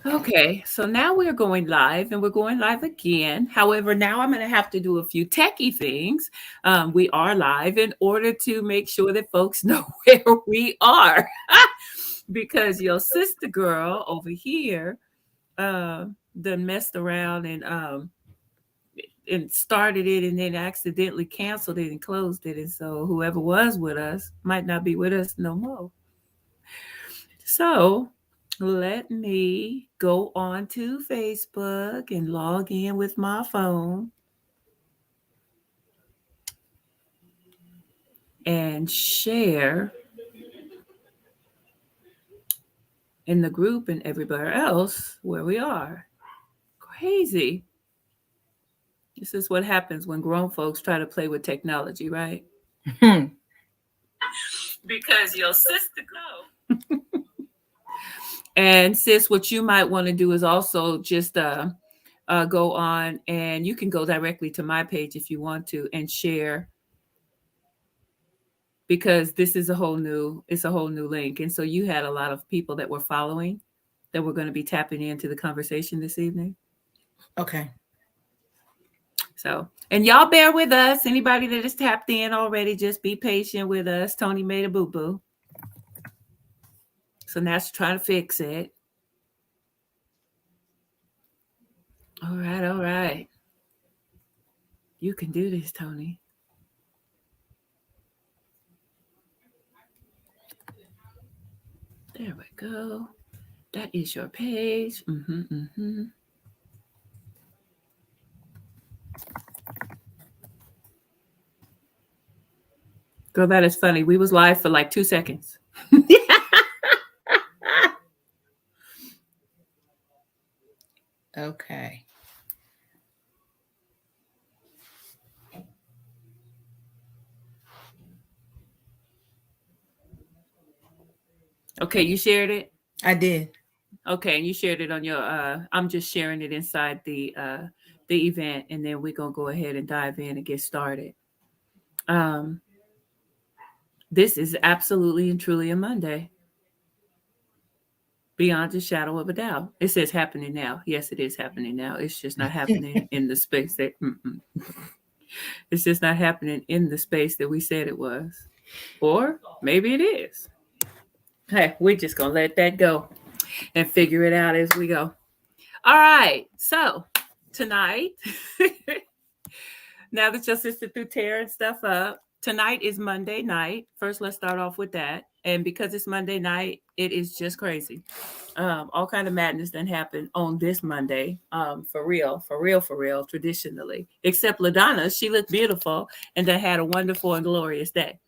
Okay, so now we're going live and we're going live again. However, now I'm going to have to do a few techie things. We are live in order to make sure that folks know where we are because your sister girl over here done messed around and started it and then accidentally canceled it and closed it. And so whoever was with us might not be with us no more. So let me go on to Facebook and log in with my phone and share in the group and everywhere else where we are. Crazy. This is what happens when grown folks try to play with technology, right? Because your sister go. And sis, what you might want to do is also just go on and you can go directly to my page if you want to and share because this is a whole new link. And so you had a lot of people that were following that were going to be tapping into the conversation this evening. Okay. So, and y'all bear with us. Anybody that is tapped in already, just be patient with us. Tony made a boo boo. So now she's trying to fix it. All right, all right. You can do this, Tony. There we go. That is your page. Girl, that is funny. We was live for like 2 seconds. Okay. Okay, you shared it? I did. Okay, and you shared it on your I'm just sharing it inside the event and then we're going to go ahead and dive in and get started. Um this is absolutely and truly a Monday. Beyond a shadow of a doubt. It says happening now. Yes, it is happening now. It's just not happening in the space that it's just not happening in the space that we said it was. Or maybe it is. Hey, we're just going to let that go and figure it out as we go. All right. So, tonight now that your sister threw tearing stuff up, tonight is Monday night. First, let's start off with that. And because it's Monday night, it is just crazy. All kind of madness that happened on this Monday. For real, for real, for real, traditionally. Except LaDonna, she looked beautiful and they had a wonderful and glorious day.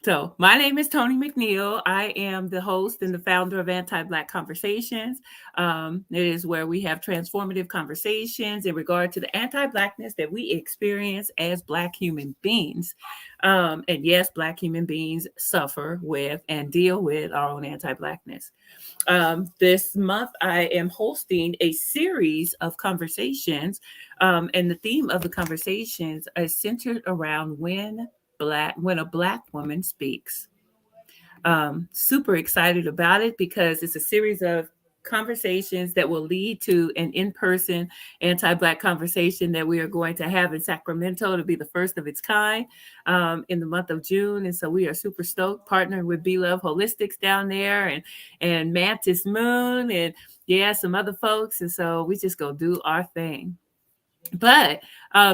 So, my name is Tony McNeil. I am the host and the founder of Anti Black Conversations. It is where we have transformative conversations in regard to the anti Blackness that we experience as Black human beings. And yes, Black human beings suffer with and deal with our own anti Blackness. This month, I am hosting a series of conversations, and the theme of the conversations is centered around when a black woman speaks. Super excited about it because it's a series of conversations that will lead to an in-person anti-black conversation that we are going to have in Sacramento to be the first of its kind in the month of June. And so we are super stoked partnering with Be Love Holistics down there and Mantis Moon and yeah, some other folks. And so we just go do our thing. But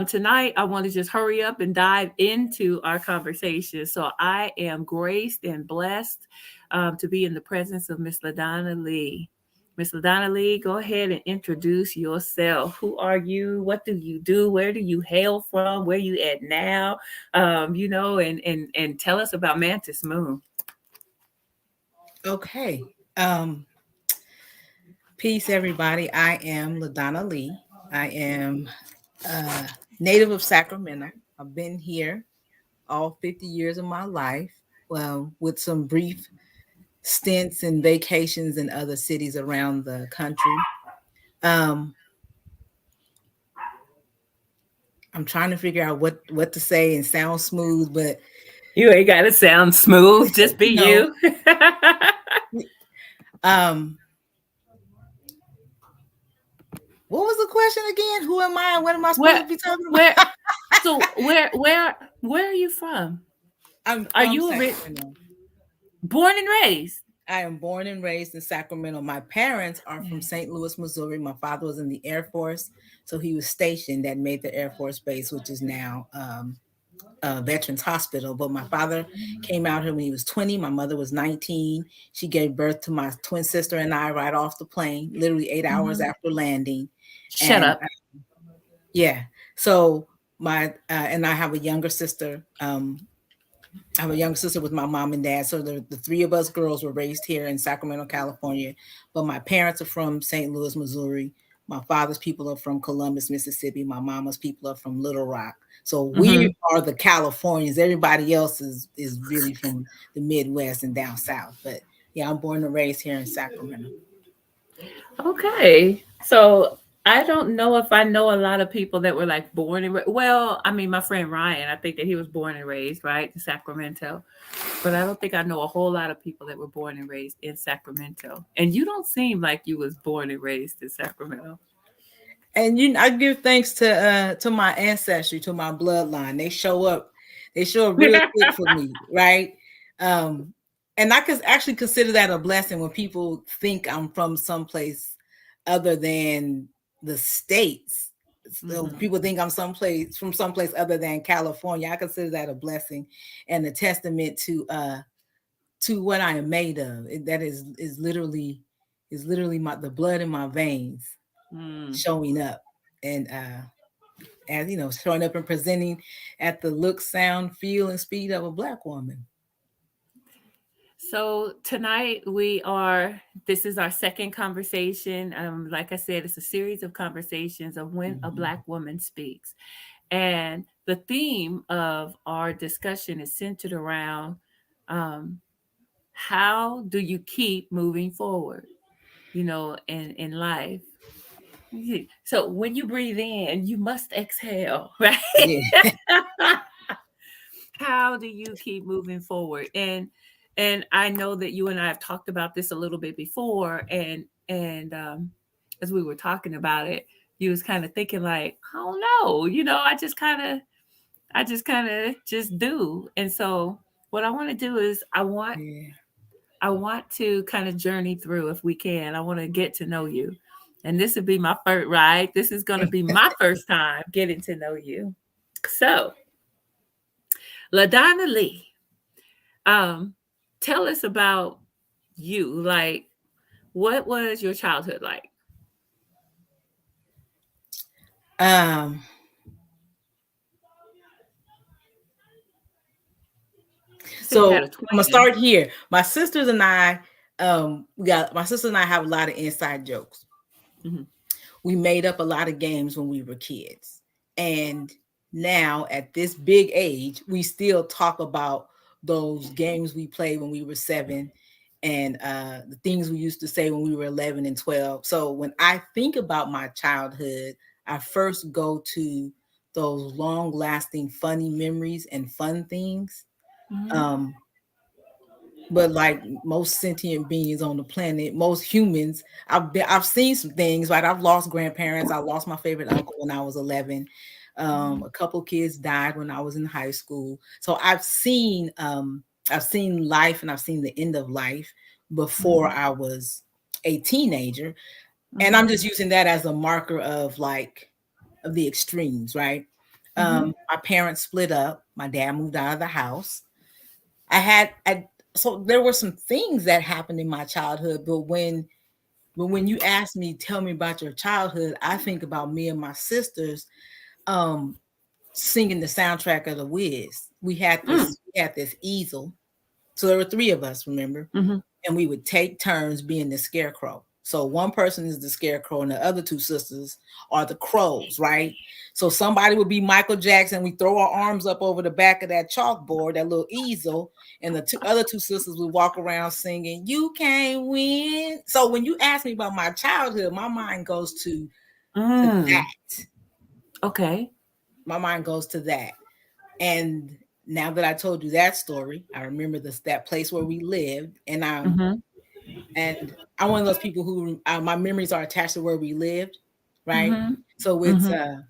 tonight, I want to just hurry up and dive into our conversation. So I am graced and blessed to be in the presence of Miss LaDonna Lee. Miss LaDonna Lee, go ahead and introduce yourself. Who are you? What do you do? Where do you hail from? Where you at now? And tell us about Mantis Moon. Okay. Peace, everybody. I am LaDonna Lee. I am native of Sacramento. I've been here all 50 years of my life, well, with some brief stints and vacations in other cities around the country. Um, I'm trying to figure out what to say and sound smooth, but You ain't got to sound smooth. Just be no. you. um, What was the question again? Who am I? What am I supposed Where to be talking where about? so where are you from? I'm Are from you Sacramento. born and raised? I am born and raised in Sacramento. My parents are from Yes. St. Louis, Missouri. My father was in the Air Force, so he was stationed at Mather Air Force Base, which is now Veterans Hospital. But my father came out here when he was 20. My mother was 19. She gave birth to my twin sister and I right off the plane, literally 8 hours Mhm. after landing. Shut And up. yeah, so my and I have a younger sister. I have a younger sister with my mom and dad. So the three of us girls were raised here in Sacramento, California. But my parents are from St. Louis, Missouri. My father's people are from Columbus, Mississippi. My mama's people are from Little Rock. So we Mhm. are the Californians. Everybody else is really from the Midwest and down south. But yeah, I'm born and raised here in Sacramento. Okay. So I don't know if I know a lot of people that were like born and well, I mean, my friend Ryan, I think that he was born and raised, right, in Sacramento. But I don't think I know a whole lot of people that were born and raised in Sacramento. And you don't seem like you was born and raised in Sacramento. And I give thanks to my ancestry, to my bloodline. They show up real good for me, right? Um, and I could actually consider that a blessing when people think I'm from someplace other than the states. So Mhm. people think I'm someplace other than California. I consider that a blessing and a testament to what I am made of. That is literally my the blood in my veins Mm. showing up, and as showing up and presenting at the look, sound, feel, and speed of a Black woman. So tonight this is our second conversation. Like I said, it's a series of conversations of when a Mhm. Black woman speaks. And the theme of our discussion is centered around um, how do you keep moving forward, in life. So when you breathe in, you must exhale, right? Yeah. How do you keep moving forward? And I know that you and I have talked about this a little bit before, and as we were talking about it, you was kind of thinking like, I don't know, I just kind of just do. And so what I want to do is Yeah. I want to kind of journey through, if we can. I want to get to know you. And this would be my first, right? This is going to be my first time getting to know you. So, LaDonna Lee, um, tell us about you. Like, what was your childhood like? um You said you so had a I'm gonna twin. start here. My sisters and I, my sister and I have a lot of inside jokes. Mhm, We made up a lot of games when we were kids, and now at this big age we still talk about those games we played when we were 7, and the things we used to say when we were 11 and 12. So when I think about my childhood, I first go to those long lasting funny memories and fun things. mhm, um, but like most sentient beings on the planet, most humans, I've seen some things. Right, I've lost grandparents. I lost my favorite uncle when I was 11. mhm, A couple kids died when I was in high school. So I've seen life, and I've seen the end of life before mhm, I was a teenager. And mhm, I'm just using that as a marker of of the extremes, right? mhm, My parents split up. My dad moved out of the house. I so there were some things that happened in my childhood, but when you ask me, tell me about your childhood, I think about me and my sisters um singing the soundtrack of the Wiz. mm, We had this easel. So there were three of us, remember? mhm, And we would take turns being the scarecrow. So one person is the scarecrow, and the other two sisters are the crows, right? So somebody would be Michael Jackson. We throw our arms up over the back of that chalkboard, that little easel, and the other two sisters would walk around singing, "You can't win." So when you ask me about my childhood, my mind goes to mm. that. Okay. My mind goes to that. And now that I told you that story, I remember that place where we lived, Mhm, and I'm one of those people who my memories are attached to where we lived, right? Mhm. So it's Mhm.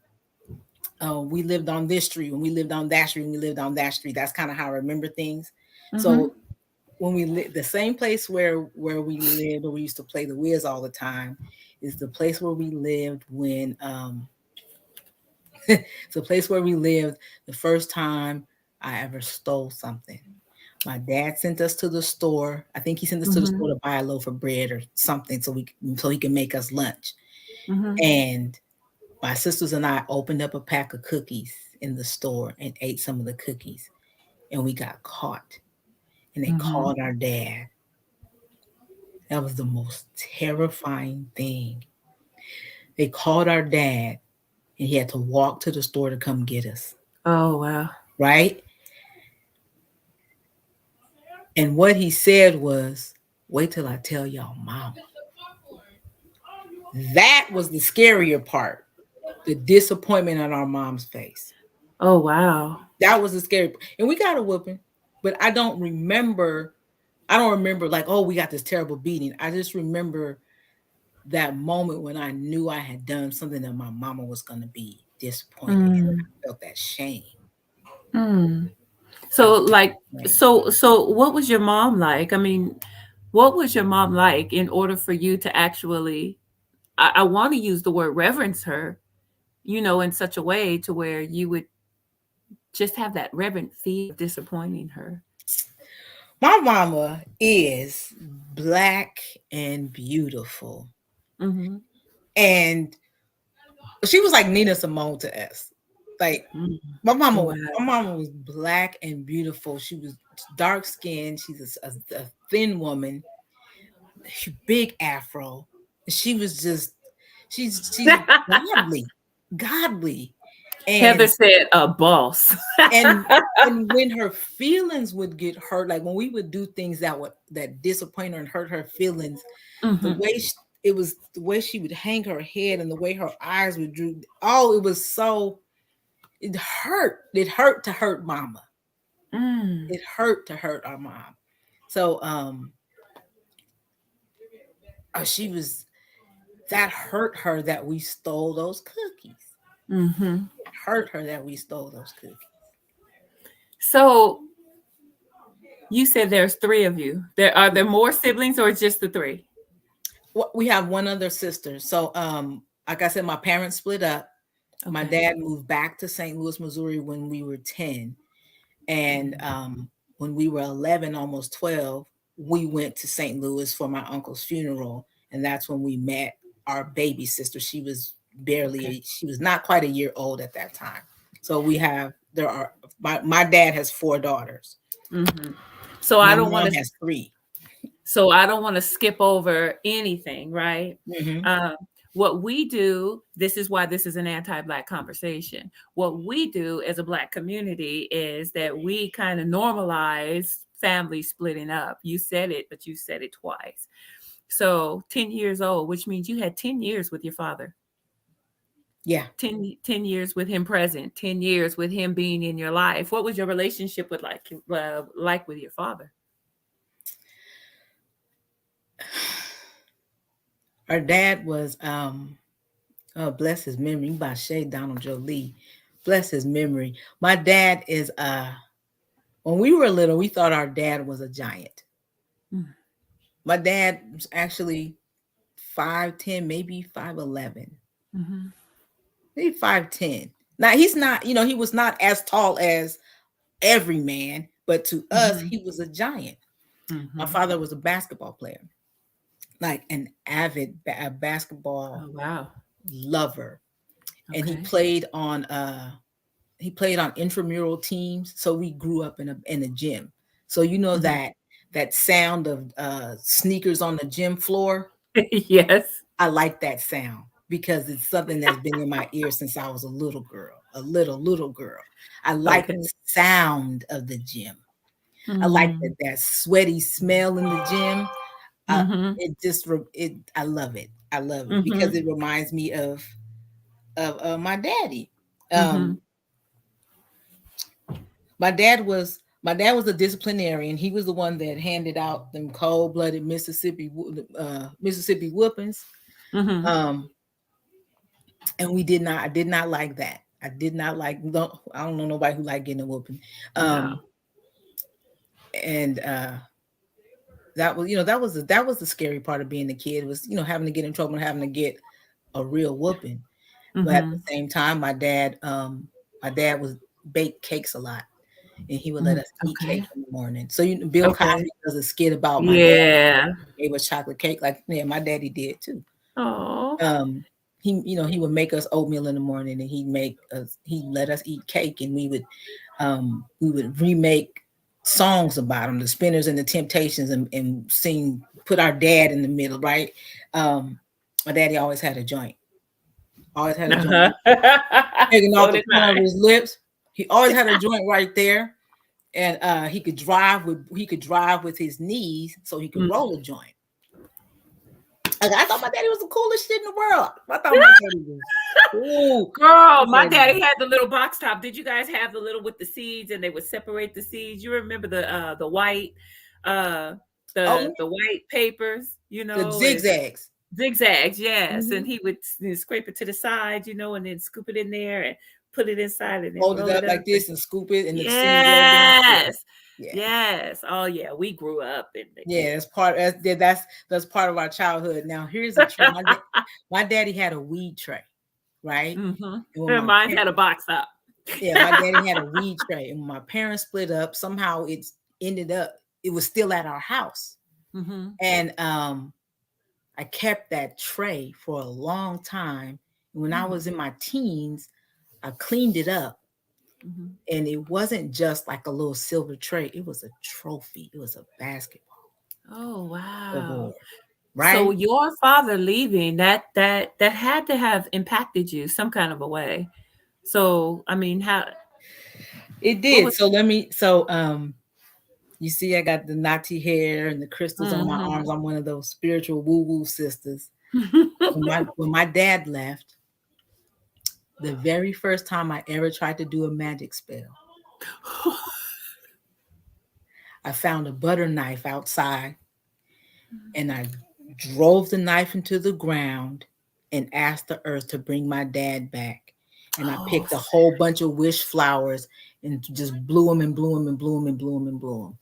we lived on this street, when we lived on that street, when we lived on that street. That's kind of how I remember things. Mhm. So when we lived, the same place where we lived, where we used to play the whiz all the time, is the place where we lived when it's a place where we lived the first time I ever stole something. My dad sent us to the store. I think he sent us to the store Mhm. to buy a loaf of bread or something so he can make us lunch. Mhm. And my sisters and I opened up a pack of cookies in the store and ate some of the cookies, and we got caught. And they Mhm. called our dad. That was the most terrifying thing. They called our dad, and he had to walk to the store to come get us, Oh, wow. right? And what he said was, "Wait till I tell y'all mama." That was the scarier part, the disappointment on our mom's face. Oh, wow. That was the scary part. And we got a whooping, but I don't remember like, oh, we got this terrible beating. I just remember that moment when I knew I had done something that my mama was going to be disappointed in. Mm. I felt that shame. Mm. I So, felt like, shame. so what was your mom like? I mean, what was your mom like in order for you to actually, I want to use the word reverence her, in such a way to where you would just have that reverent feel of disappointing her? My mama is black and beautiful. Mhm. And she was like Nina Simone to us. Like Mm. Wow. my mama was black and beautiful. She was dark skinned. She's a thin woman, big afro. She was just she's godly, godly, Heather and said, "A boss." and and when her feelings would get hurt, like when we would do things that disappoint her and hurt her feelings, the Mhm. way it was the way she would hang her head and the way her eyes would droop. Oh, it was so it hurt. It hurt to hurt mama. Mm. It hurt to hurt our mom. So she was that hurt her that we stole those cookies. Mhm. It hurt her that we stole those cookies. So, you said there's 3 of you. There more siblings or just the 3? We have one other sister. So like I said, my parents split up. My Okay. dad moved back to St. Louis, Missouri when we were 10. And when we were 11, almost 12, we went to St. Louis for my uncle's funeral. And that's when we met our baby sister. Okay. She was not quite a year old at that time. So my dad has 4 daughters. Mhm. So My I don't mom wanna has 3. skip over anything, right? Hmm. Um, what we do, this is why this is an anti-Black conversation. What we do as a Black community is that we kind of normalize family splitting up. You said it, but you said it twice. So 10 years old, which means you had 10 years with your father. Yeah. 10 years with him present, 10 years with him being in your life. What was your relationship like with your father? Our dad was oh, bless his memory. By Shay Donald Jolie. Bless his memory. My dad is when we were little, we thought our dad was a giant. Mm. My dad was actually 5'10", maybe 5'11", Mhm. maybe 5'10". Now he's not, he was not as tall as every man, but to us, Mhm. he was a giant. My Mhm. father was a basketball player, like an avid basketball Oh, wow. lover, and Okay. he played on intramural teams. So we grew up in a gym. So Mhm. that sound of sneakers on the gym floor. Yes. I like that sound because it's something that's been in my ear since I was a little girl, a little girl. I like the Okay. sound of the gym. I like Mm. that sweaty smell in the gym. Mhm. It just it I love it. I love it because Mhm. it reminds me of my daddy. Um, Mhm. my dad was a disciplinarian. He was the one that handed out them cold blooded Mississippi whoopings. Mhm. Um, And we did not. I did not like that. I did not like. I don't know nobody who liked getting a whooping. No. And that was, that was the scary part of being a kid, was, having to get in trouble and having to get a real whooping. But at the Mm-hmm. same time, my dad was bake cakes a lot, and he would let Mm. us eat cake Okay. in the morning. So Bill Okay. Cosby does a skit about my dad Yeah. gave us chocolate cake, like, yeah, my daddy did too. Oh. Um, he would make us oatmeal in the morning, and he'd let us eat cake, and we would remake songs about them, the Spinners and the Temptations, and sing, put our dad in the middle, right? My daddy always had a joint, Uh-huh. taking So off the did corner of mine. his lips. He always had a joint right there, and he could drive with his knees, so he could roll a joint. Like, I thought my daddy was the coolest shit in the world. I thought my daddy was cool. Girl, My my daddy daddy had the little box top. Did you guys have the little with the seeds and they would separate the seeds? You remember the white uh Oh, the white papers, the and zigzags. zigzags, yes. And Mhm. he would scrape it to the side, and then scoop it in there and put it inside and then Fold it roll it up up. like this and scoop it, and the seed rolled in. Yeah, Yes. yeah, Yes. Oh yeah, we grew up in the yeah. That's part of our childhood. Now, here's the truth. My daddy had a weed tray, right? mm-hmm. And when And my mine parents, had a box top. yeah, my daddy had a weed tray, and when my parents split up, somehow it was still at our house, Mm-hmm. and I kept that tray for a long time. When I was in my teens, I cleaned it up, Mm-hmm. and it wasn't just like a little silver tray. It was a trophy. It was a basketball Oh wow. award, So right? your father leaving, that had to have impacted you some kind of a way. So I mean, how It what did. was So you see, I got the natty hair and the crystals on my arms. Mhm. I'm one of those spiritual woo woo sisters. When my dad left, the very first time I ever tried to do a magic spell, I found a butter knife outside, and I drove the knife into the ground and asked the earth to bring my dad back. And I Oh, picked a whole bunch of wish flowers and just blew them and blew them and blew them and blew them and blew them.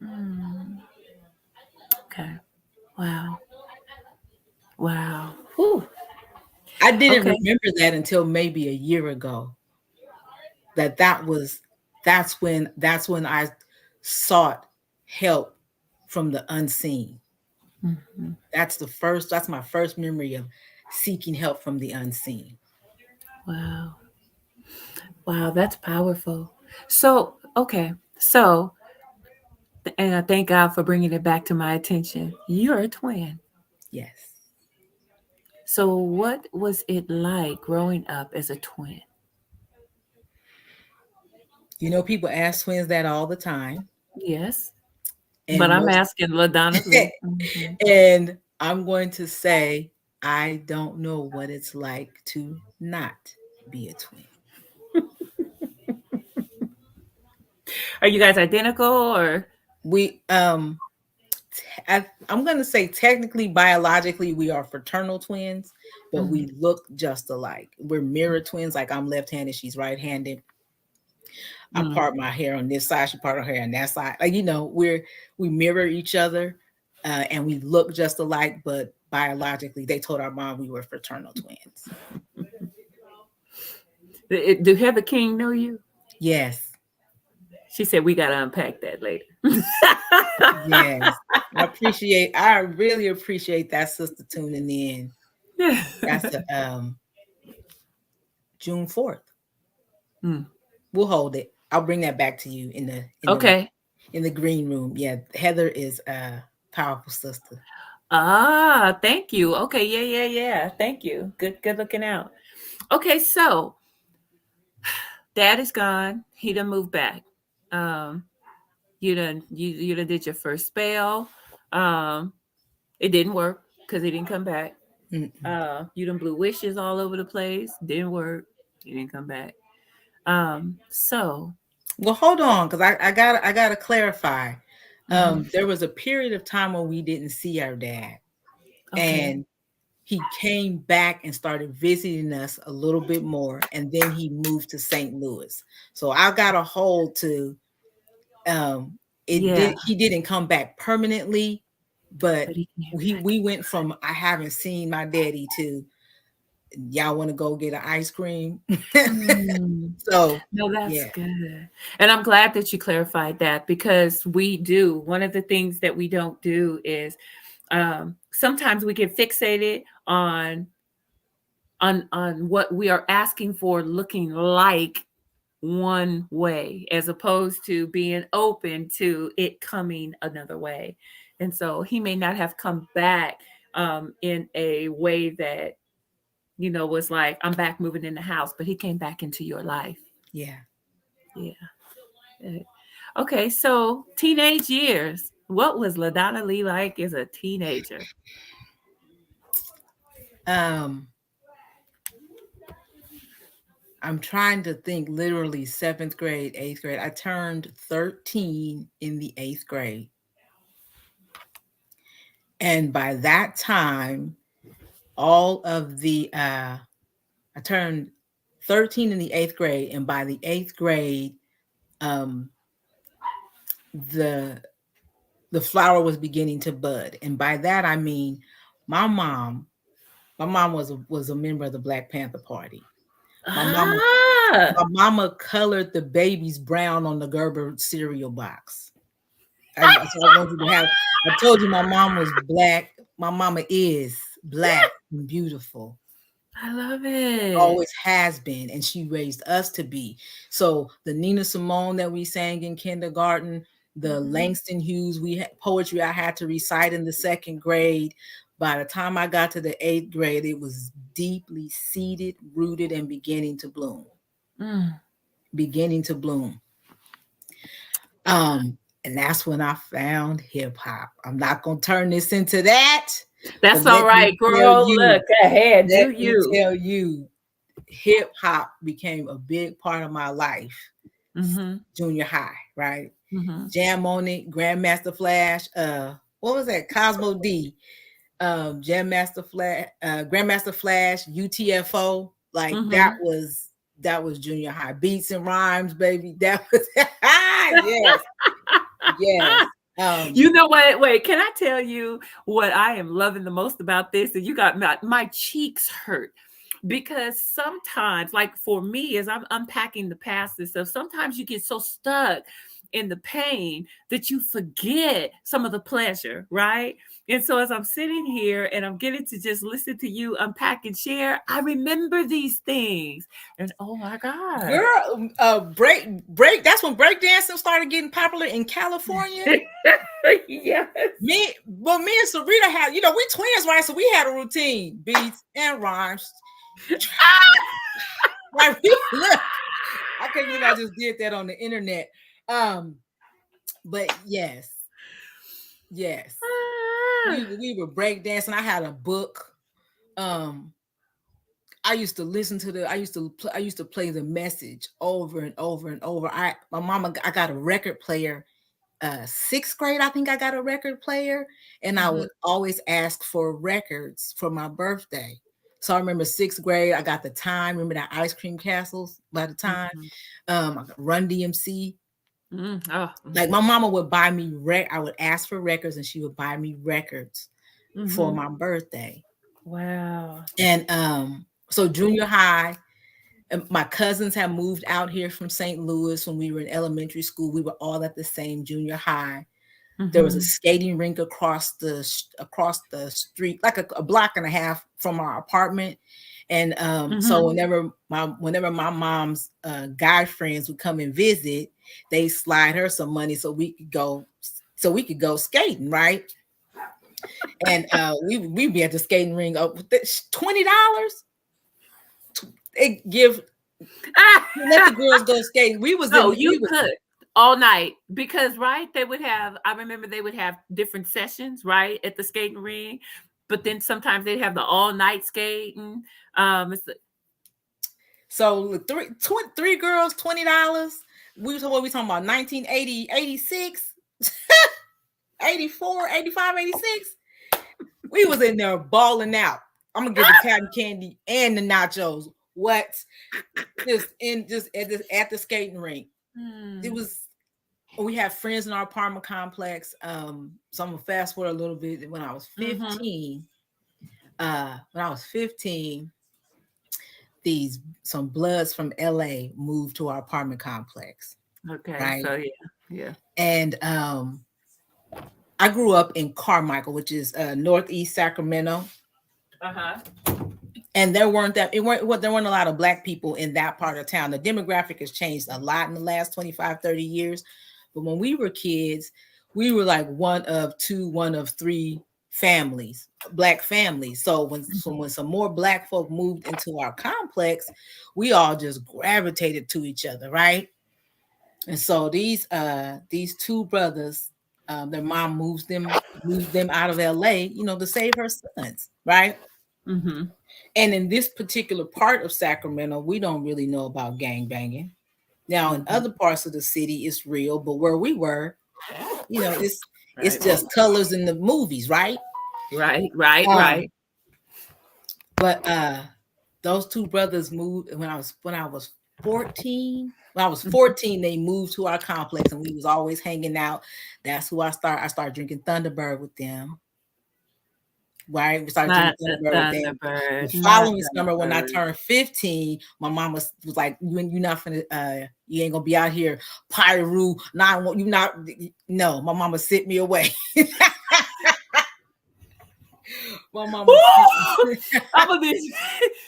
mm, okay. Wow. Wow. Whew. I didn't Okay. remember that until maybe a year ago. That's when I sought help from the unseen. Mhm. That's my first memory of seeking help from the unseen. Wow. Wow, that's powerful. So, okay. So, and I thank God for bringing it back to my attention. You're a twin. Yes. So, what was it like growing up as a twin? People ask twins that all the time. Yes. But And I'm most asking LaDonna Lee. Mhm. and I'm going to say I don't know what it's like to not be a twin. Are you guys identical or? We I'm going to say technically biologically we are fraternal twins, but Mhm. we look just alike. We're mirror twins. Like, I'm left-handed, she's right-handed. I Mm. part my hair on this side, she part her hair on that side. Like, we mirror each other, and we look just alike, but biologically they told our mom we were fraternal twins. Do Heather King know you? Yes. She said we got to unpack that later. Yes. I really appreciate that sister tuning in. That's a June 4th. Mm. We'll hold it. I'll bring that back to you Okay. in the green room. Yeah, Heather is a powerful sister. Ah, thank you. Okay, yeah, yeah, yeah. Thank you. Good looking out. Okay, so dad is gone. He done moved back. Um, you done did your first spell. Um, it didn't work because he didn't come back. Mm-mm. You done blew wishes all over the place. Didn't work. He didn't come back. So Well, hold on, because I gotta clarify. mhm. There was a period of time when we didn't see our dad, Okay. and he came back and started visiting us a little bit more, and then he moved to St. Louis. So I got a hold to Yeah, he didn't come back permanently, but but he came back. we went from I haven't seen my daddy to y'all want to go get an ice cream. Mm. So No, that's yeah, good. And I'm glad that you clarified that because we do. One of the things that we don't do is sometimes we get fixated on what we are asking for looking like one way as opposed to being open to it coming another way. And so he may not have come back in a way that, was like, I'm back moving in the house, but he came back into your life. yeah. Yeah. Uh, Okay. So teenage years. What was LaDonna Lee like as a teenager? Um, I'm trying to think literally seventh grade, eighth grade. I turned 13 in the eighth grade. And by that time, all of the I turned 13 in the eighth grade, and by the eighth grade, um, the the flower was beginning to bud. And by that I mean my mom, was a member of the Black Panther Party. My mama Ah, my mama colored the babies brown on the Gerber cereal box. So I want you to have. I told you my mom was black. My mama is black and beautiful. I love it. Always has been, and she raised us to be. So the Nina Simone that we sang in kindergarten, the Mhm. Langston Hughes poetry I had to recite in the second grade. By the time I got to the eighth grade, it was deeply seated, rooted, and beginning to bloom. Mm. Beginning to bloom. And that's when I found hip hop. I'm not gonna turn this into that, but That's all right, girl. Look ahead. let Do me you? tell you, hip hop became a big part of my life. Mhm. Junior high, right? Mhm. Jam on it, Grandmaster Flash, what was that? Cosmo D, Jam Master Flash, Grandmaster Flash, UTFO. Like Mhm. that was junior high. Beats and rhymes, baby. That was yes, yes. Um, You know what? Wait, can I tell you what I am loving the most about this? And you got my cheeks hurt because sometimes, like for me, as I'm unpacking the past and stuff, sometimes you get so stuck in the pain that you forget some of the pleasure, right? And so as I'm sitting here and I'm getting to just listen to you unpack and share, I remember these things. And oh my God. Girl, break. That's when break dancing started getting popular in California. Yes. Me and Sarita had, we twins, right? So we had a routine, beats and rhymes. Like look, I can't believe I just did that on the internet. But yes, yes, we were break dancing. I had a book. Um, I used to listen to I used to play the message over and over and over. I got a record player. Sixth grade, I think I got a record player, and I Mhm. would always ask for records for my birthday. So I remember sixth grade, I got the time. Remember that ice cream castles by the time. Mhm. I got Run DMC. Oh, Like my mama would buy me I would ask for records, and she would buy me records for mhm. my birthday. Wow. And so junior high, my cousins had moved out here from St. Louis when we were in elementary school. We were all at the same junior high. There was a Mhm. skating rink across the street, like a block and a half from our apartment. And so Mhm. whenever my mom's guy friends would come and visit, they slide her some money so we could go skating, right? And we'd be at the skating rink. $20. They give let the girls go skating. No, you could all night because right, they would have. I remember they would have different sessions right at the skating rink, but then sometimes they'd have the all night skating. It's So three girls, $20. We talking about 1980, 86, 84, 85, 86. We was in there balling out. I'm gonna get the cotton candy and the nachos. What? Just at the skating rink. It Hmm. was. We have friends in our apartment complex. So I'm gonna fast forward a little bit. Mm-hmm. When I was 15, these some bloods from LA moved to our apartment complex, Okay. right? So yeah. Yeah. And I grew up in Carmichael, which is northeast Sacramento. Uh-huh. And there weren't a lot of black people in that part of town. The demographic has changed a lot in the last 25, 30 years. But when we were kids, we were like one of two, one of three families, black families. So when some more black folk moved into our complex, we all just gravitated to each other, right? And so these two brothers, their mom moved them out of LA, to save her sons, right? Mm-hmm. And in this particular part of Sacramento, we don't really know about gang banging. Now, in Mm-hmm. other parts of the city, it's real, but where we were, it's Right. just colors in the movies, right? Right. Right. Um, Right. but those two brothers moved when I was 14. When I was Mhm. 14, they moved to our complex, and we was always hanging out. That's who I started drinking Thunderbird with them. Right, we started drinking Not the Thunderbird with them. The Thunderbird. Not following summer, when I Thunderbird. turned 15, my mom was like, "You not finna, you ain't gonna be out here pyro. Not you not. No, my mama sent me away. My mama sent Woo! me. I'm gonna be.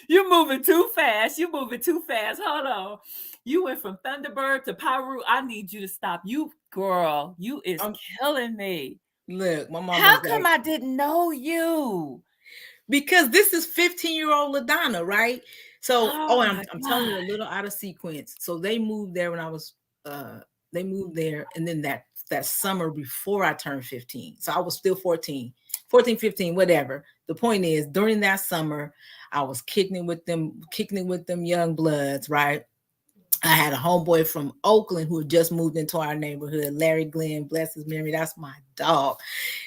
You're moving too fast. You're moving too fast. Hold on. You went from Thunderbird to Pyru. I need you to stop. You girl, you is I'm, killing me. look, my mama How was come like, I didn't know you? because this is 15-year-old LaDonna, right? So, Oh and I'm, my I'm telling you a god. little out of sequence. So they moved there when I was, they moved there, and then that summer before I turned 15. So I was still 14, 15, whatever. The point is, during that summer, I was kicking it with them young bloods, right? I had a homeboy from Oakland who had just moved into our neighborhood, Larry Glenn, bless his memory. That's my dog.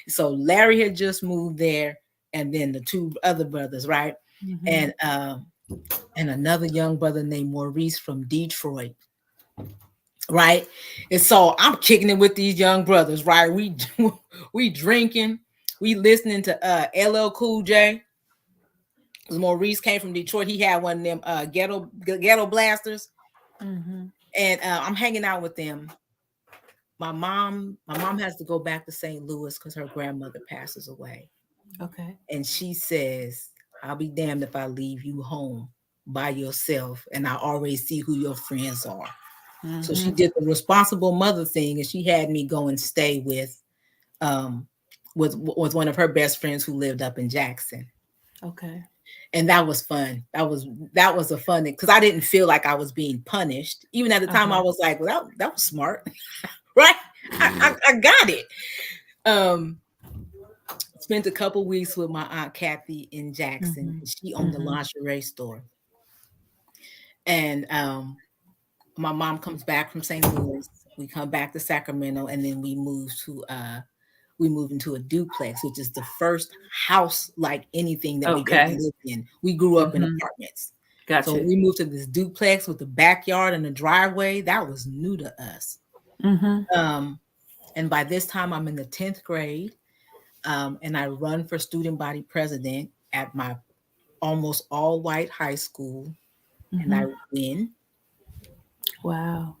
So Larry had just moved there, and then the two other brothers, right? Mm-hmm. And another young brother named Maurice from Detroit, right? And so I'm kicking it with these young brothers, right? We drinking, we listening to LL Cool J. Maurice came from Detroit. He had one of them ghetto blasters, Mm-hmm. and I'm hanging out with them. My mom has to go back to St. Louis because her grandmother passes away. Okay. And she says, I'll be damned if I leave you home by yourself and I already see who your friends are. So she Mm-hmm. did the responsible mother thing, and she had me go and stay um with one of her best friends who lived up in Jackson. Okay. And that was fun. That was a fun because I didn't feel like I was being punished. Even at the time I Uh-huh. was like, well, that was smart, right? I got it. Um Spent a couple weeks with my aunt Kathy in Jackson. Mm-hmm. She owned a Mm-hmm. lingerie store. And my mom comes back from St. Louis. We come back to Sacramento, and then we move into a duplex, which is the first house like anything that we ever Okay. lived in. We grew up in Mm-hmm. apartments. So when Gotcha. we moved to this duplex with the backyard and the driveway, that was new to us. Mm-hmm. Um, and by this time, I'm in the 10th grade, and I run for student body president at my almost all white high school, and I Mm-hmm. win. Wow.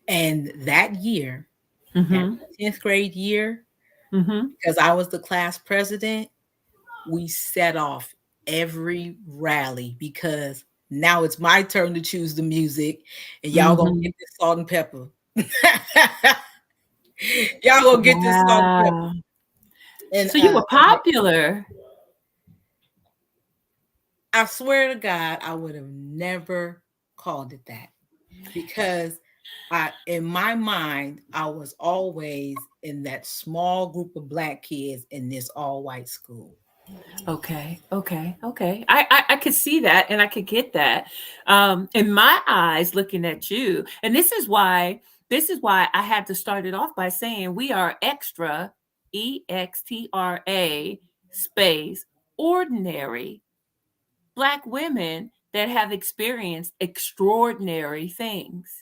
And that year, that Mm-hmm. 10th grade year, Mm-hmm. because I was the class president, we set off every rally because now it's my turn to choose the music, and y'all gonna Mm-hmm. get this salt and pepper. Y'all gonna get this salt and pepper. Wow. And So you were like, popular. I swear to God, I would have never called it that because in my mind, I was always in that small group of black kids in this all white school. Okay, okay, okay. I could see that and I could get that. In my eyes, looking at you, and this is why I had to start it off by saying we are extra, EXTRA space ordinary. Black women that have experienced extraordinary things.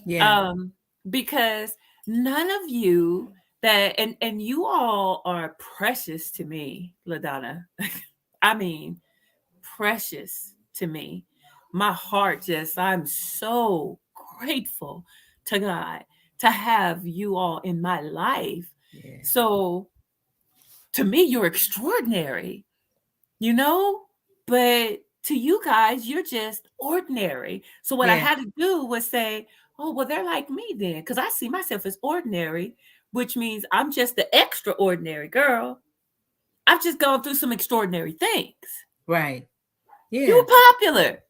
Yeah. Um, because none of you that and you all are precious to me, LaDonna. I mean, precious to me. My heart just, I'm so grateful to God to have you all in my life. Yeah. So to me, you're extraordinary, you know? But to you guys, you're just ordinary. So what I Yeah. had to do was say, oh, well, they're like me then, because I see myself as ordinary, which means I'm just the extraordinary girl. I've just gone through some extraordinary things. Right. You Yeah. were popular.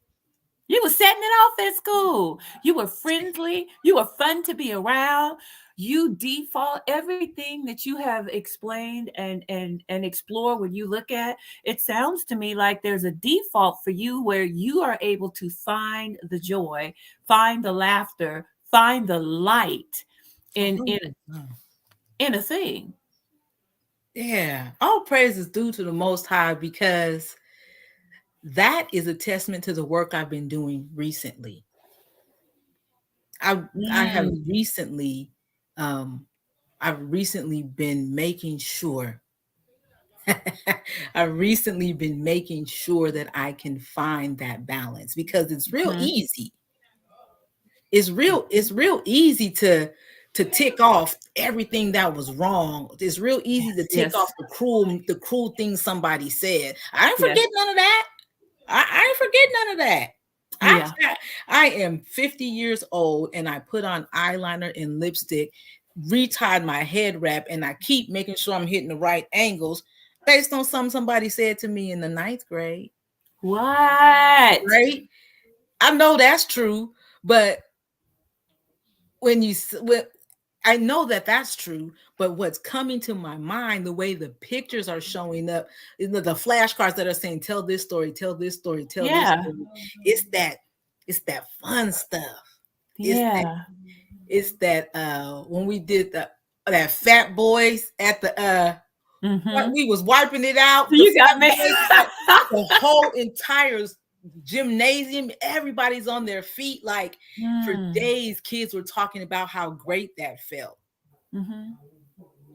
You were setting it off at school. You were friendly. You were fun to be around. You default everything that you have explained and explore when you look at it. Sounds to me like there's a default for you where you are able to find the joy, find the laughter, find the light in in 100%. in a thing. Yeah. All praise is due to the Most High because that is a testament to the work I've been doing recently. I have Mm, recently um I've recently been making sure I've recently been making sure that I can find that balance because it's real mhm. easy. It's real easy to tick off everything that was wrong. It's real easy to tick Yes. off the cruel things somebody said. I ain't Yes. forget none of that. I ain't forget none of that. I Yeah. I am 50 years old and I put on eyeliner and lipstick, retied my head wrap, and I keep making sure I'm hitting the right angles based on something somebody said to me in the ninth grade. What? Right? I know that's true, but when you when I know that that's true, but what's coming to my mind, the way the pictures are showing up, the flashcards that are saying, "Tell this story, tell this story, tell this Yeah. story." It's that, it's that fun stuff. It's that, Yeah. it's that. When we did the that Fat Boys at the what Mhm. we was wiping it out, the You got Fat me. Boys, like the whole entire gymnasium, everybody's on their feet. Like for Mm. days, kids were talking about how great that felt. Mhm.